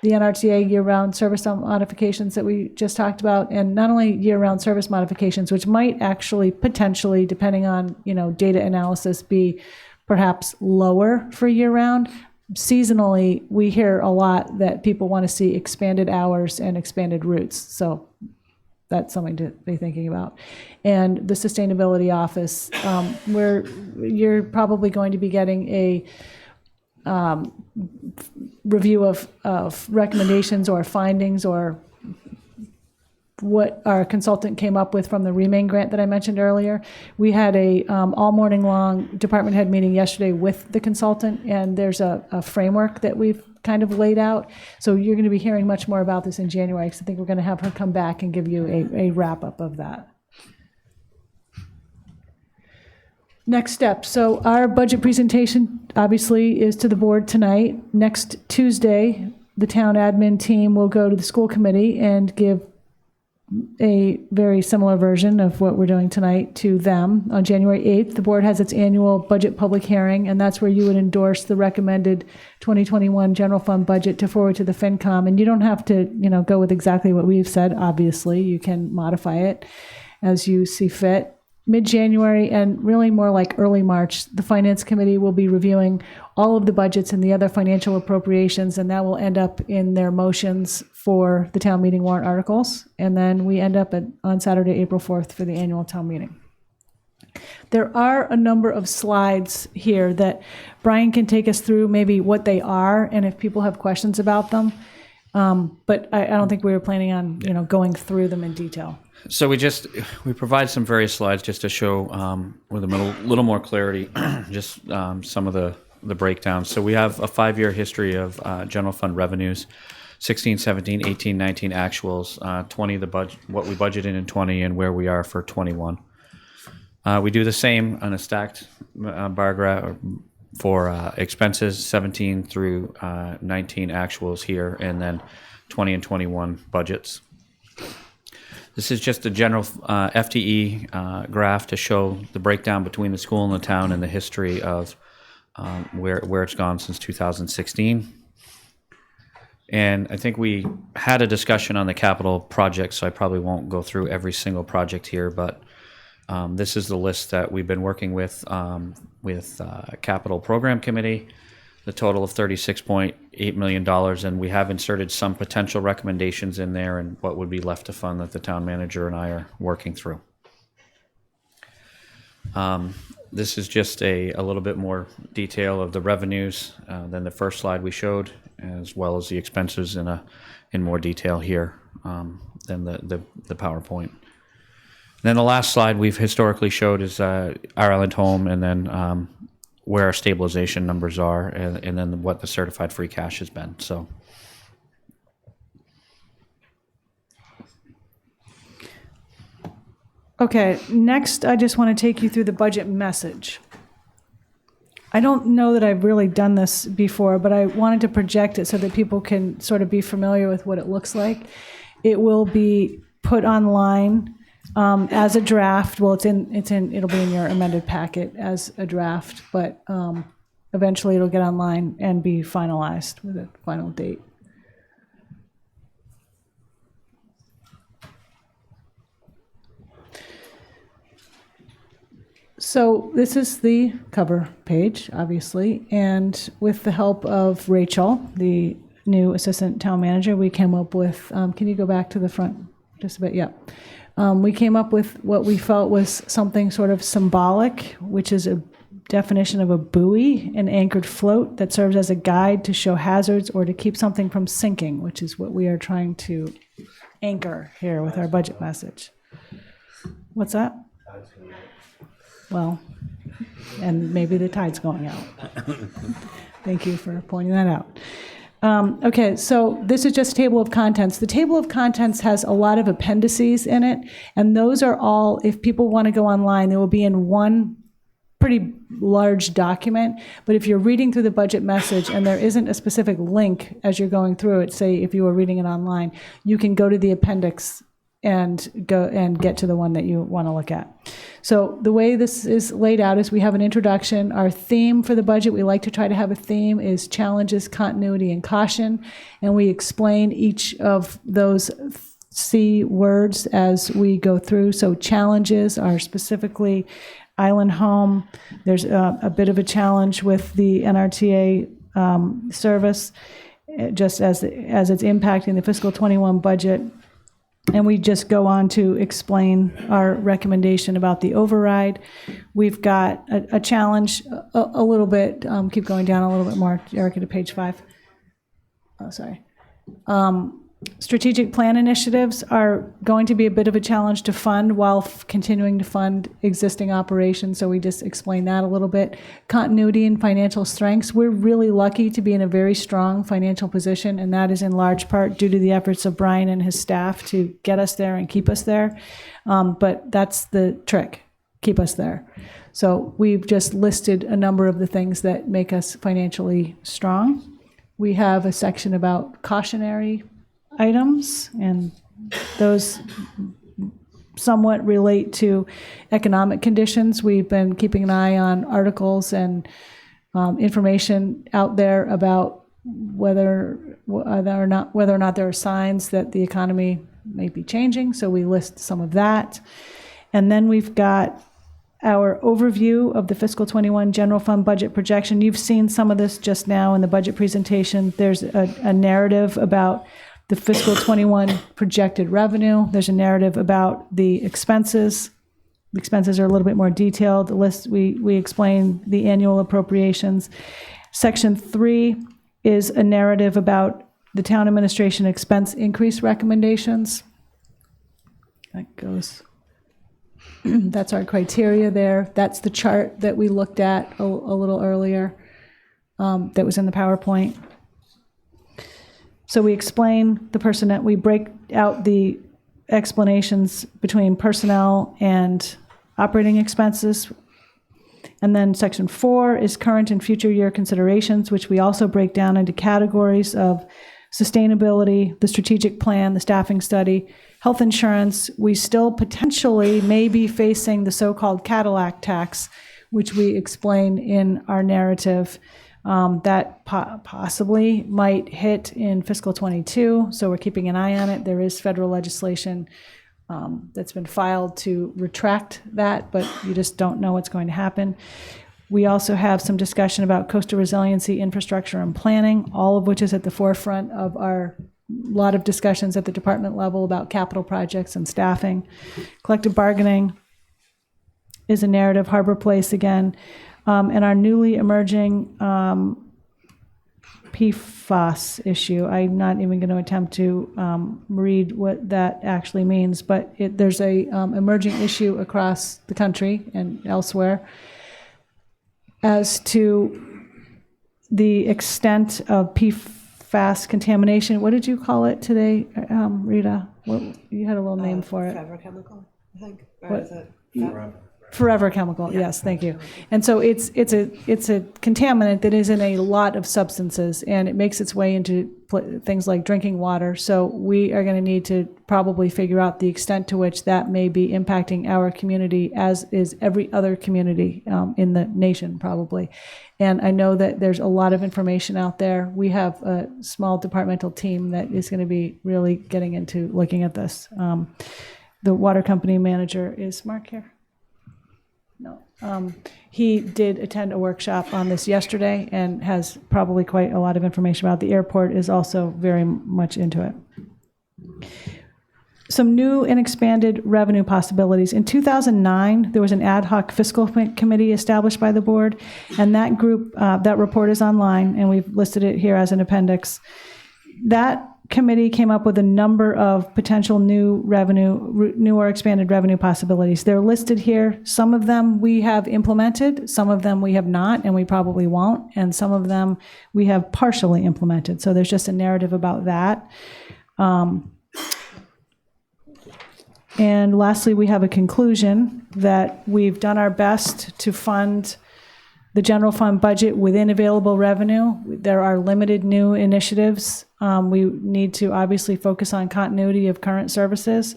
The NRTA year-round service modifications that we just talked about, and not only year-round service modifications, which might actually potentially, depending on data analysis, be perhaps lower for year-round. Seasonally, we hear a lot that people want to see expanded hours and expanded routes. So that's something to be thinking about. And the sustainability office, where you're probably going to be getting a review of recommendations or findings or what our consultant came up with from the Remain grant that I mentioned earlier. We had a all morning long department head meeting yesterday with the consultant, and there's a framework that we've kind of laid out. So you're going to be hearing much more about this in January, because I think we're going to have her come back and give you a wrap up of that. Next step. So our budget presentation obviously is to the board tonight. Next Tuesday, the town admin team will go to the school committee and give a very similar version of what we're doing tonight to them. On January 8th, the board has its annual budget public hearing, and that's where you would endorse the recommended 2021 general fund budget to forward to the FinCom. And you don't have to, go with exactly what we've said, obviously. You can modify it as you see fit. Mid-January, and really more like early March, the Finance Committee will be reviewing all of the budgets and the other financial appropriations, and that will end up in their motions for the town meeting warrant articles. And then we end up on Saturday, April 4th for the annual town meeting. There are a number of slides here that Brian can take us through, maybe what they are, and if people have questions about them. But I don't think we were planning on, going through them in detail. So we provide some various slides just to show with a little more clarity, just some of the breakdowns. So we have a 5-year history of general fund revenues, 16, 17, 18, 19 actuals, 20 the budget, what we budgeted in 20, and where we are for 21. We do the same on a stacked bar graph for expenses, 17 through 19 actuals here, and then 20 and 21 budgets. This is just a general FTE graph to show the breakdown between the school and the town and the history of where it's gone since 2016. And I think we had a discussion on the capital project, so I probably won't go through every single project here, but this is the list that we've been working with Capital Program Committee, the total of $36.8 million, and we have inserted some potential recommendations in there and what would be left to fund that the town manager and I are working through. This is just a little bit more detail of the revenues than the first slide we showed, as well as the expenses in more detail here than the PowerPoint. Then the last slide we've historically showed is our Island Home, and then where our stabilization numbers are, and then what the certified free cash has been. So, okay, next I just want to take you through the budget message. I don't know that I've really done this before, but I wanted to project it so that people can sort of be familiar with what it looks like. It will be put online as a draft. Well, it'll be in your amended packet as a draft, but eventually it'll get online and be finalized with a final date. So this is the cover page, obviously, and with the help of Rachel, the new assistant town manager, we came up with, can you go back to the front just a bit? Yeah. We came up with what we felt was something sort of symbolic, which is a definition of a buoy, an anchored float that serves as a guide to show hazards or to keep something from sinking, which is what we are trying to anchor here with our budget message. What's that? Well, and maybe the tide's going out. Thank you for pointing that out. Okay, so this is just a table of contents. The table of contents has a lot of appendices in it, and those are all, if people want to go online, they will be in one pretty large document. But if you're reading through the budget message and there isn't a specific link as you're going through it, say if you were reading it online, you can go to the appendix and go and get to the one that you want to look at. So the way this is laid out is we have an introduction. Our theme for the budget, we like to try to have a theme, is challenges, continuity, and caution. And we explain each of those C words as we go through. So challenges are specifically island home. There's a bit of a challenge with the NRTA service, just as it's impacting the fiscal 21 budget. And we just go on to explain our recommendation about the override. We've got a challenge a little bit, keep going down a little bit more, Erica, to page 5. Oh, sorry. Strategic plan initiatives are going to be a bit of a challenge to fund while continuing to fund existing operations, so we just explain that a little bit. Continuity and financial strengths. We're really lucky to be in a very strong financial position, and that is in large part due to the efforts of Brian and his staff to get us there and keep us there. But that's the trick, keep us there. So we've just listed a number of the things that make us financially strong. We have a section about cautionary items, and those somewhat relate to economic conditions. We've been keeping an eye on articles and information out there about whether or not there are signs that the economy may be changing, so we list some of that. And then we've got our overview of the fiscal 21 general fund budget projection. You've seen some of this just now in the budget presentation. There's a narrative about the fiscal 21 projected revenue. There's a narrative about the expenses. The expenses are a little bit more detailed. The list, we explain the annual appropriations. Section 3 is a narrative about the town administration expense increase recommendations. That goes, that's our criteria there. That's the chart that we looked at a little earlier that was in the PowerPoint. So we explain the personnel, we break out the explanations between personnel and operating expenses. And then section 4 is current and future year considerations, which we also break down into categories of sustainability, the strategic plan, the staffing study, health insurance. We still potentially may be facing the so-called Cadillac tax, which we explain in our narrative. That possibly might hit in fiscal 22, so we're keeping an eye on it. There is federal legislation that's been filed to retract that, but you just don't know what's going to happen. We also have some discussion about coastal resiliency, infrastructure, and planning, all of which is at the forefront of our lot of discussions at the department level about capital projects and staffing. Collective bargaining is a narrative, Harbor Place again. And our newly emerging PFAS issue, I'm not even going to attempt to read what that actually means, but there's a emerging issue across the country and elsewhere as to the extent of PFAS contamination. What did you call it today, Rita? You had a little name for it. Forever chemical, I think. Or What? is it Forever chemical, yes, thank you. And so it's a contaminant that is in a lot of substances, and it makes its way into things like drinking water. So we are going to need to probably figure out the extent to which that may be impacting our community, as is every other community in the nation, probably. And I know that there's a lot of information out there. We have a small departmental team that is going to be really getting into looking at this. The water company manager, is Mark here? No. He did attend a workshop on this yesterday and has probably quite a lot of information about it. The airport is also very much into it. some new and expanded revenue possibilities. In 2009, there was an ad hoc fiscal committee established by the board, and that group, that report is online, and we've listed it here as an appendix. That committee came up with a number of potential new or expanded revenue possibilities. They're listed here. Some of them we have implemented, some of them we have not, and we probably won't, and some of them we have partially implemented. So there's just a narrative about that. And lastly, we have a conclusion that we've done our best to fund the general fund budget within available revenue. There are limited new initiatives. We need to obviously focus on continuity of current services.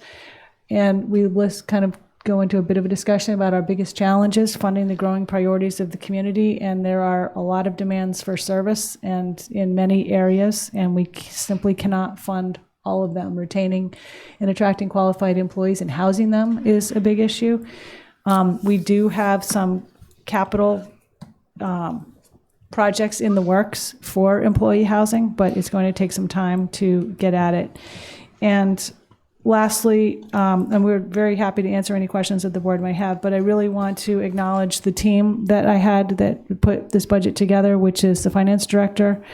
And we kind of go into a bit of a discussion about our biggest challenges, funding the growing priorities of the community. And there are a lot of demands for service and in many areas, and we simply cannot fund all of them. Retaining and attracting qualified employees and housing them is a big issue. We do have some capital projects in the works for employee housing, but it's going to take some time to get at it. And lastly, and we're very happy to answer any questions that the board might have, but I really want to acknowledge the team that I had that put this budget together, which is the finance director,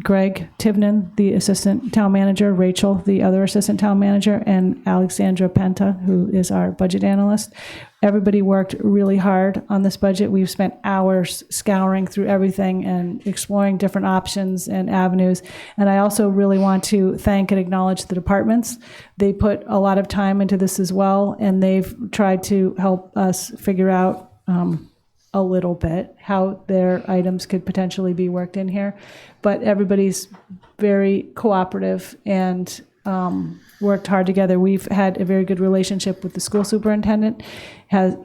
Greg Tivnan, the assistant town manager, Rachel, the other assistant town manager, and Alexandra Penta, who is our budget analyst. Everybody worked really hard on this budget. We've spent hours scouring through everything and exploring different options and avenues. And I also really want to thank and acknowledge the departments. They put a lot of time into this as well, and they've tried to help us figure out a little bit how their items could potentially be worked in here. But everybody's very cooperative and worked hard together. We've had a very good relationship with the school superintendent.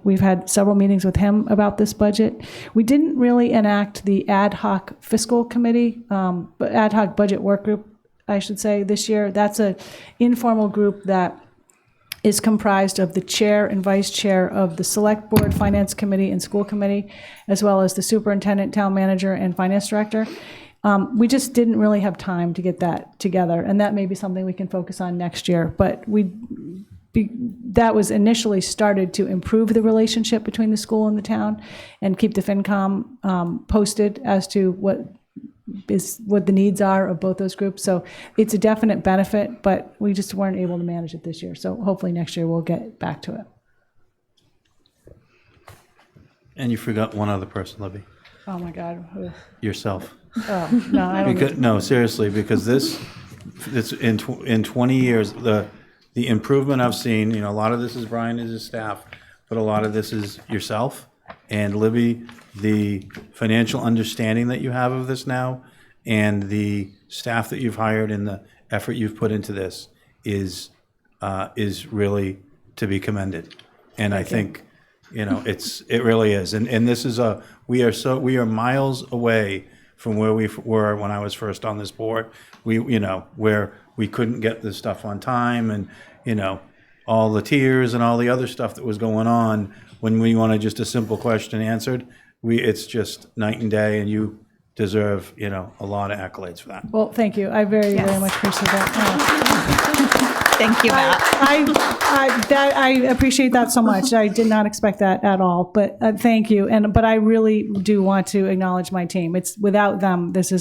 We've had several meetings with him about this budget. We didn't really enact the ad hoc fiscal committee, but ad hoc budget work group, I should say, this year. That's an informal group that is comprised of the chair and vice chair of the select board, finance committee, and school committee, as well as the superintendent, town manager, and finance director. We just didn't really have time to get that together, and that may be something we can focus on next year. But that was initially started to improve the relationship between the school and the town and keep the FinCom posted as to what the needs are of both those groups. So it's a definite benefit, but we just weren't able to manage it this year. So hopefully next year we'll get back to it. And you forgot one other person, Libby. Oh my God. Yourself. Oh, no, I don't. No, seriously, because it's in 20 years, the improvement I've seen, a lot of this is Brian and his staff, but a lot of this is yourself and Libby, the financial understanding that you have of this now, and the staff that you've hired and the effort you've put into this is really to be commended. And I think, it really is. And this is we are miles away from where we were when I was first on this board. Where we couldn't get this stuff on time, and all the tiers and all the other stuff that was going on when we wanted just a simple question answered. It's just night and day, and you deserve, a lot of accolades for that. Well, thank you. I very much appreciate that. Thank you, Matt. I appreciate that so much. I did not expect that at all, but thank you. But I really do want to acknowledge my team. It's without them, this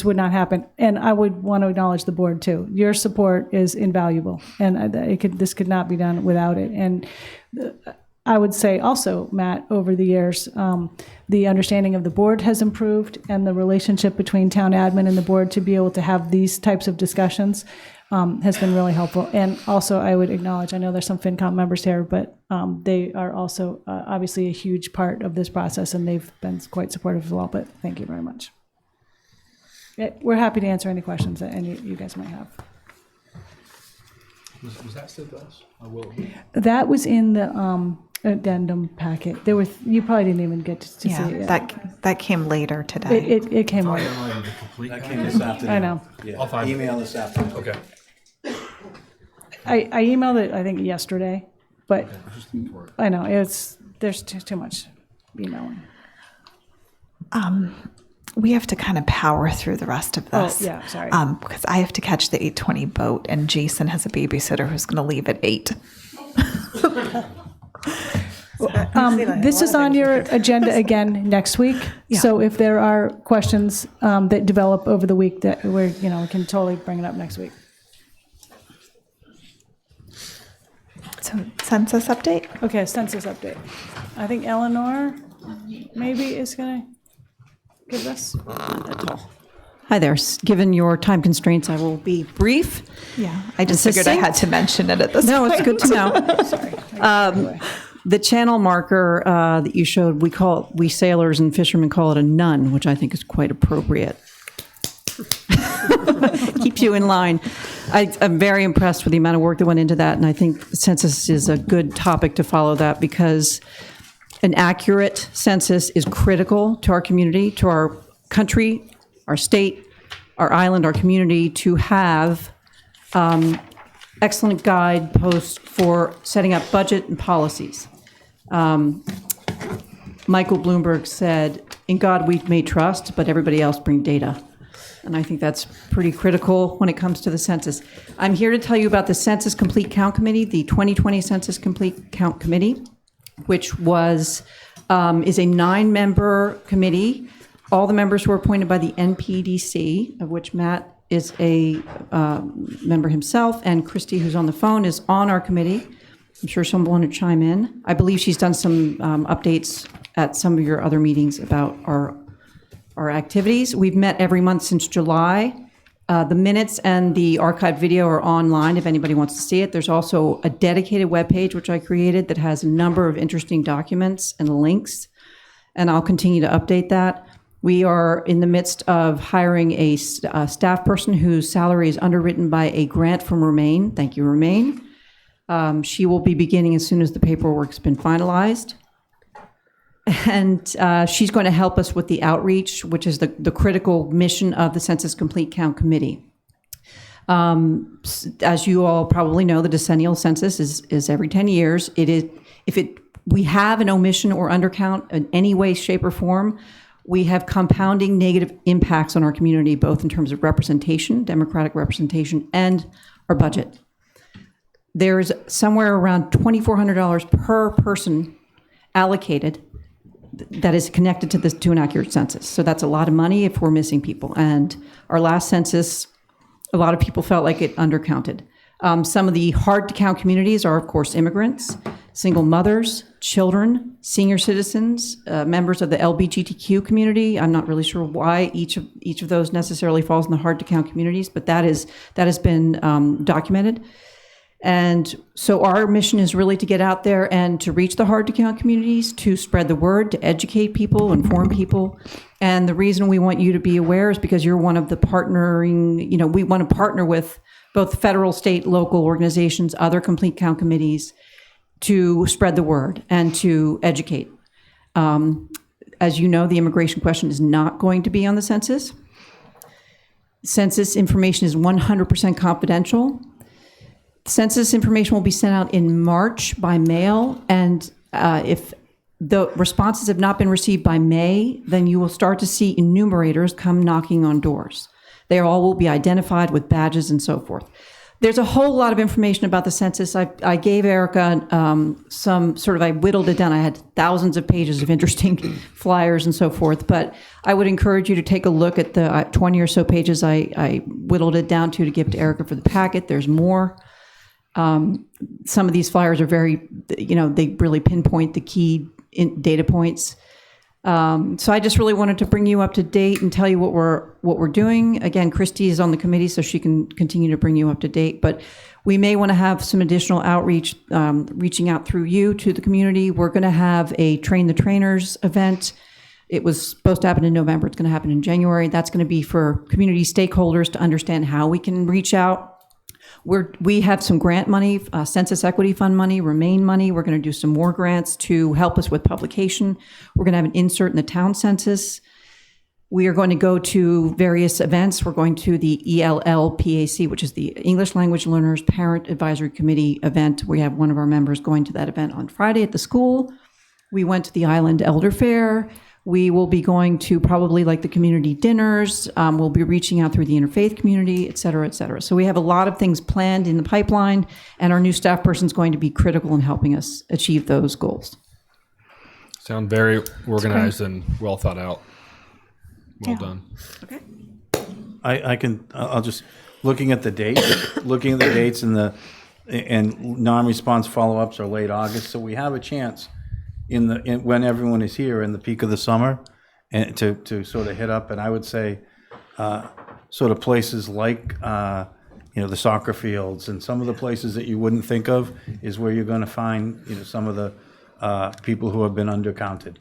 would not happen. And I would want to acknowledge the board too. Your support is invaluable, and this could not be done without it. And I would say also, Matt, over the years, the understanding of the board has improved, and the relationship between town admin and the board to be able to have these types of discussions has been really helpful. And also, I would acknowledge, I know there's some FinCom members here, but they are also obviously a huge part of this process, and they've been quite supportive as well. But thank you very much. We're happy to answer any questions that any of you guys might have. Was that sent to us? That was in the addendum packet. You probably didn't even get to see it yet. That came later today. It came later. That came this afternoon. I know. Yeah. I'll find it. Email this afternoon. Okay. I emailed it, I think, yesterday, but I know there's too much emailing. we have to kind of power through the rest of this. yeah, sorry. Because I have to catch the 8:20 boat, and Jason has a babysitter who's going to leave at 8. This is on your agenda again next week. So if there are questions that develop over the week that we can totally bring it up next week. So census update? Okay, census update. I think Eleanor maybe is going to give us. Hi there. Given your time constraints, I will be brief. Yeah, I just figured I had to mention it at this No, point. it's good to know. Sorry. The channel marker that you showed, we sailors and fishermen call it a nun, which I think is quite appropriate. Keeps you in line. I'm very impressed with the amount of work that went into that, and I think the census is a good topic to follow that because an accurate census is critical to our community, to our country, our state, our island, our community, to have excellent guideposts for setting up budget and policies. Michael Bloomberg said, "In God we may trust, but everybody else bring data." And I think that's pretty critical when it comes to the census. I'm here to tell you about the Census Complete Count Committee, the 2020 Census Complete Count Committee, which is a 9-member committee. All the members were appointed by the NPDC, of which Matt is a member himself, and Christy, who's on the phone, is on our committee. I'm sure someone will chime in. I believe she's done some updates at some of your other meetings about our activities. We've met every month since July. The minutes and the archived video are online if anybody wants to see it. There's also a dedicated webpage, which I created, that has a number of interesting documents and links, and I'll continue to update that. We are in the midst of hiring a staff person whose salary is underwritten by a grant from Remain. Thank you, Remain. She will be beginning as soon as the paperwork's been finalized. And she's going to help us with the outreach, which is the critical mission of the Census Complete Count Committee. As you all probably know, the decennial census is every 10 years. We have an omission or undercount in any way, shape, or form, we have compounding negative impacts on our community, both in terms of representation, democratic representation, and our budget. There's somewhere around $2,400 per person allocated that is connected to an accurate census. So that's a lot of money if we're missing people. And our last census, a lot of people felt like it undercounted. Some of the hard to count communities are, of course, immigrants, single mothers, children, senior citizens, members of the LGBTQ community. I'm not really sure why each of those necessarily falls in the hard to count communities, but that has been documented. And so our mission is really to get out there and to reach the hard to count communities, to spread the word, to educate people, inform people. And the reason we want you to be aware is because you're one of the partnering, we want to partner with both federal, state, local organizations, other complete count committees to spread the word and to educate. As you know, the immigration question is not going to be on the census. Census information is 100% confidential. Census information will be sent out in March by mail, and if the responses have not been received by May, then you will start to see enumerators come knocking on doors. They all will be identified with badges and so forth. There's a whole lot of information about the census. I gave Erica I whittled it down. I had thousands of pages of interesting flyers and so forth, but I would encourage you to take a look at the 20 or so pages I whittled it down to give to Erica for the packet. There's more. Some of these flyers are very, they really pinpoint the key data points. So I just really wanted to bring you up to date and tell you what we're doing. Again, Christy is on the committee, so she can continue to bring you up to date. But we may want to have some additional outreach, reaching out through you to the community. We're going to have a Train the Trainers event. It was supposed to happen in November. It's going to happen in January. That's going to be for community stakeholders to understand how we can reach out. We have some grant money, Census Equity Fund money, Remain money. We're going to do some more grants to help us with publication. We're going to have an insert in the town census. We are going to go to various events. We're going to the ELLPAC, which is the English Language Learners Parent Advisory Committee event. We have one of our members going to that event on Friday at the school. We went to the Island Elder Fair. We will be going to probably like the community dinners. We'll be reaching out through the interfaith community, et cetera, et cetera. So we have a lot of things planned in the pipeline, and our new staff person is going to be critical in helping us achieve those goals. Sound very organized and well thought out. Well done. Okay. I'll just, looking at the dates and non-response follow-ups are late August, so we have a chance when everyone is here in the peak of the summer and to sort of hit up, and I would say sort of places like the soccer fields and some of the places that you wouldn't think of is where you're going to find some of the people who have been undercounted.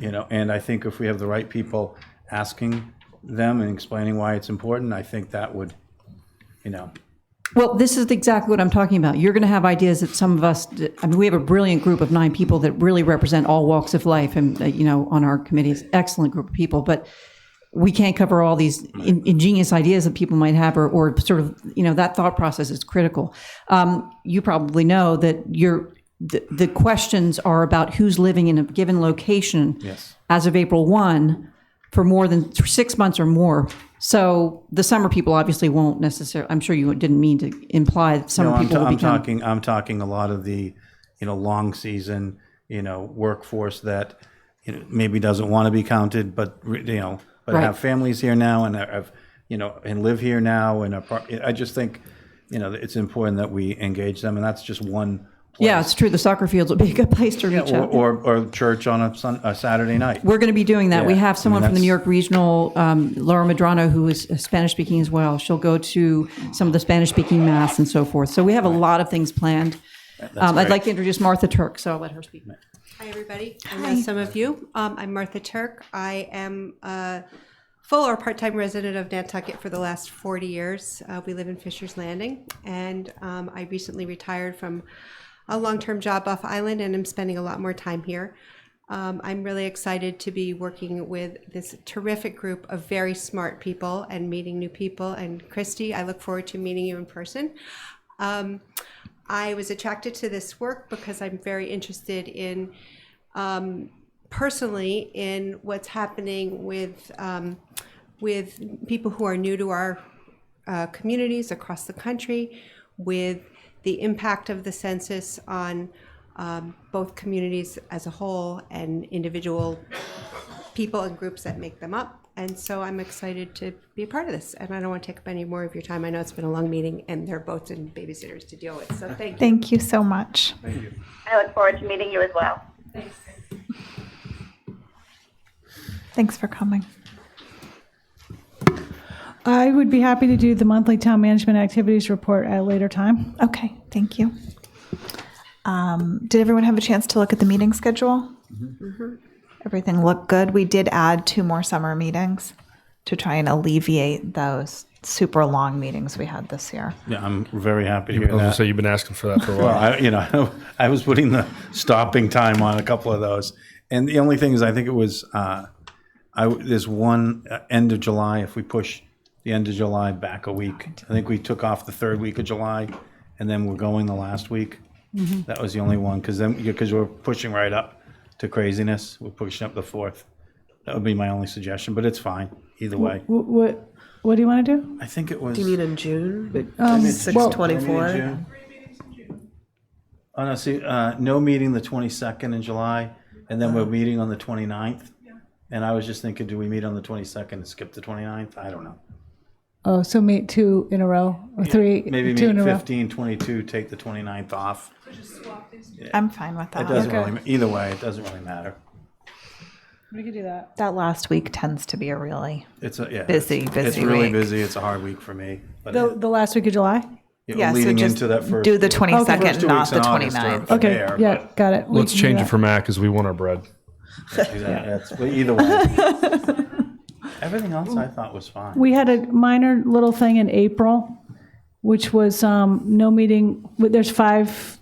And I think if we have the right people asking them and explaining why it's important, I think that would, Well, this is exactly what I'm talking about. You're going to have ideas that some of us, we have a brilliant group of 9 people that really represent all walks of life and, on our committee. It's an excellent group of people, but we can't cover all these ingenious ideas that people might have or sort of, that thought process is critical. You probably know that the questions are about who's living in a given location as of April 1 for more than 6 months or more. So the summer people obviously won't necessarily, I'm sure you didn't mean to imply that summer people will become. I'm talking a lot of the, long season, workforce that, maybe doesn't want to be counted, but, Right. have families here now and have, and live here now. And I just think, it's important that we engage them, and that's just one place. Yeah, it's true. The soccer fields would be a good place to reach out. Or church on a Saturday night. We're going to be doing that. Yeah, We have someone from the New that's- York Regional, Laura Medrano, who is Spanish-speaking as well. She'll go to some of the Spanish-speaking mass and so forth. So we have a lot of things planned. I'd great. like to introduce Martha Turk, so I'll let her speak. Hi, everybody. I know some of you. I'm Martha Turk. I am a full or part-time resident of Nantucket for the last 40 years. We live in Fisher's Landing, and I recently retired from a long-term job off island, and I'm spending a lot more time here. I'm really excited to be working with this terrific group of very smart people and meeting new people. And Christy, I look forward to meeting you in person. I was attracted to this work because I'm very interested in, personally, in what's happening with people who are new to our communities across the country, with the impact of the census on both communities as a whole and individual people and groups that make them up. And so I'm excited to be a part of this. And I don't want to take up any more of your time. I know it's been a long meeting and they're both in babysitters to deal with. So thank you. Thank you so much. Thank you. I look forward to meeting you as well. Thanks for coming. I would be happy to do the monthly town management activities report at a later time. Okay, thank you. Did everyone have a chance to look at the meeting schedule? Everything looked good. We did add 2 more summer meetings to try and alleviate those super long meetings we had this year. Yeah, I'm very happy to I hear was going to that. say you've been asking for that for a while. Well, I was putting the stopping time on a couple of those. And the only thing is, I think it was, there's one end of July, if we push the end of July back a week. I think we took off the 3rd week of July, and then we're going the last week. That was the only one, because we're pushing right up to craziness. We're pushing up the 4th. That would be my only suggestion, but it's fine, either way. What do you want to do? I think it was. Do you mean in June? well- 6/24? Oh, no, see, no meeting the 22nd in July, and then we're meeting on the 29th. And I was just thinking, do we meet on the 22nd and skip the 29th? I don't know. Oh, so meet 2 in a row, or 3, Maybe 2 in meet a row. 15, 22, take the 29th off. I'm fine with It that. doesn't really, either way, it doesn't really matter. We could do that. That last week tends to be a really It's a, yeah. Busy It's really week. busy. It's a hard week for me. But The last week of July? yeah. So leading just into that first. do the first 22nd, 2 not weeks the in August 29th. are Okay, there, yeah, but- got it. We Let's can do change it that. for Matt because we want our bread. Exactly, but either way. Everything else I thought was fine. We had a minor little thing in April, which was no meeting, there's 5,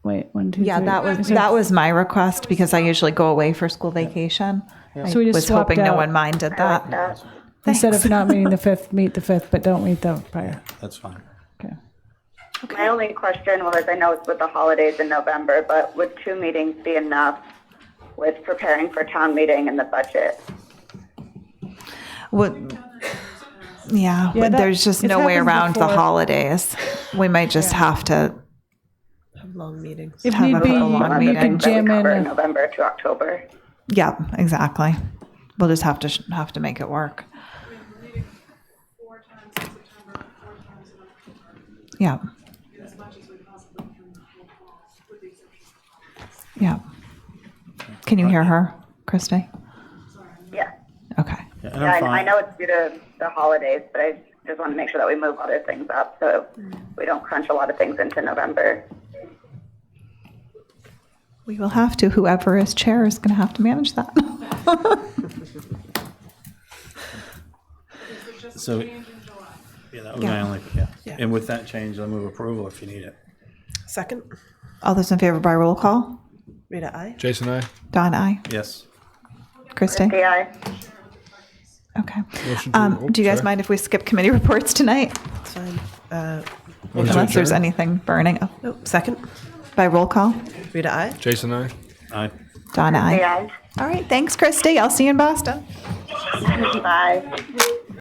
wait, 1, 2, 3. Yeah, that was my request because I usually go away for school vacation. I So we just was swapped hoping no out. one minded that. Instead of not meeting the 5th, meet the 5th, but don't meet the prior. That's fine. Okay. My only question was, I know it's with the holidays in November, but would 2 meetings be enough with preparing for town meeting and the budget. What? Yeah, but that- there's just it no way happens around the before. holidays. We might just have to Have long meetings. If have need a be, couple long you meetings. could That we jam in. cover November to October. Yeah, exactly. We'll just have to make it work. Yeah. Yeah. Can you hear her, Christy? Yeah. Okay. Yeah, and Yeah, I'm I fine. know it's due to the holidays, but I just want to make sure that we move other things up so we don't crunch a lot of things into November. We will have to. Whoever is chair is going to have to manage that. So, yeah, that was my only, yeah. And with that change, I'll move approval if you need it. Second. All those in favor by roll call? Rita, I. Jason, aye. Don, aye. Yes. Christy? AI. Okay. Motion to- oh, Do you guys sorry. mind if we skip committee reports tonight? It's fine. Motion to Unless there's adjourn? anything burning. Oh, Nope. Second. by roll call? Rita, I. Jason, aye. Aye. Don, aye. AI. All right. Thanks, Christy. I'll see you in Boston. Bye.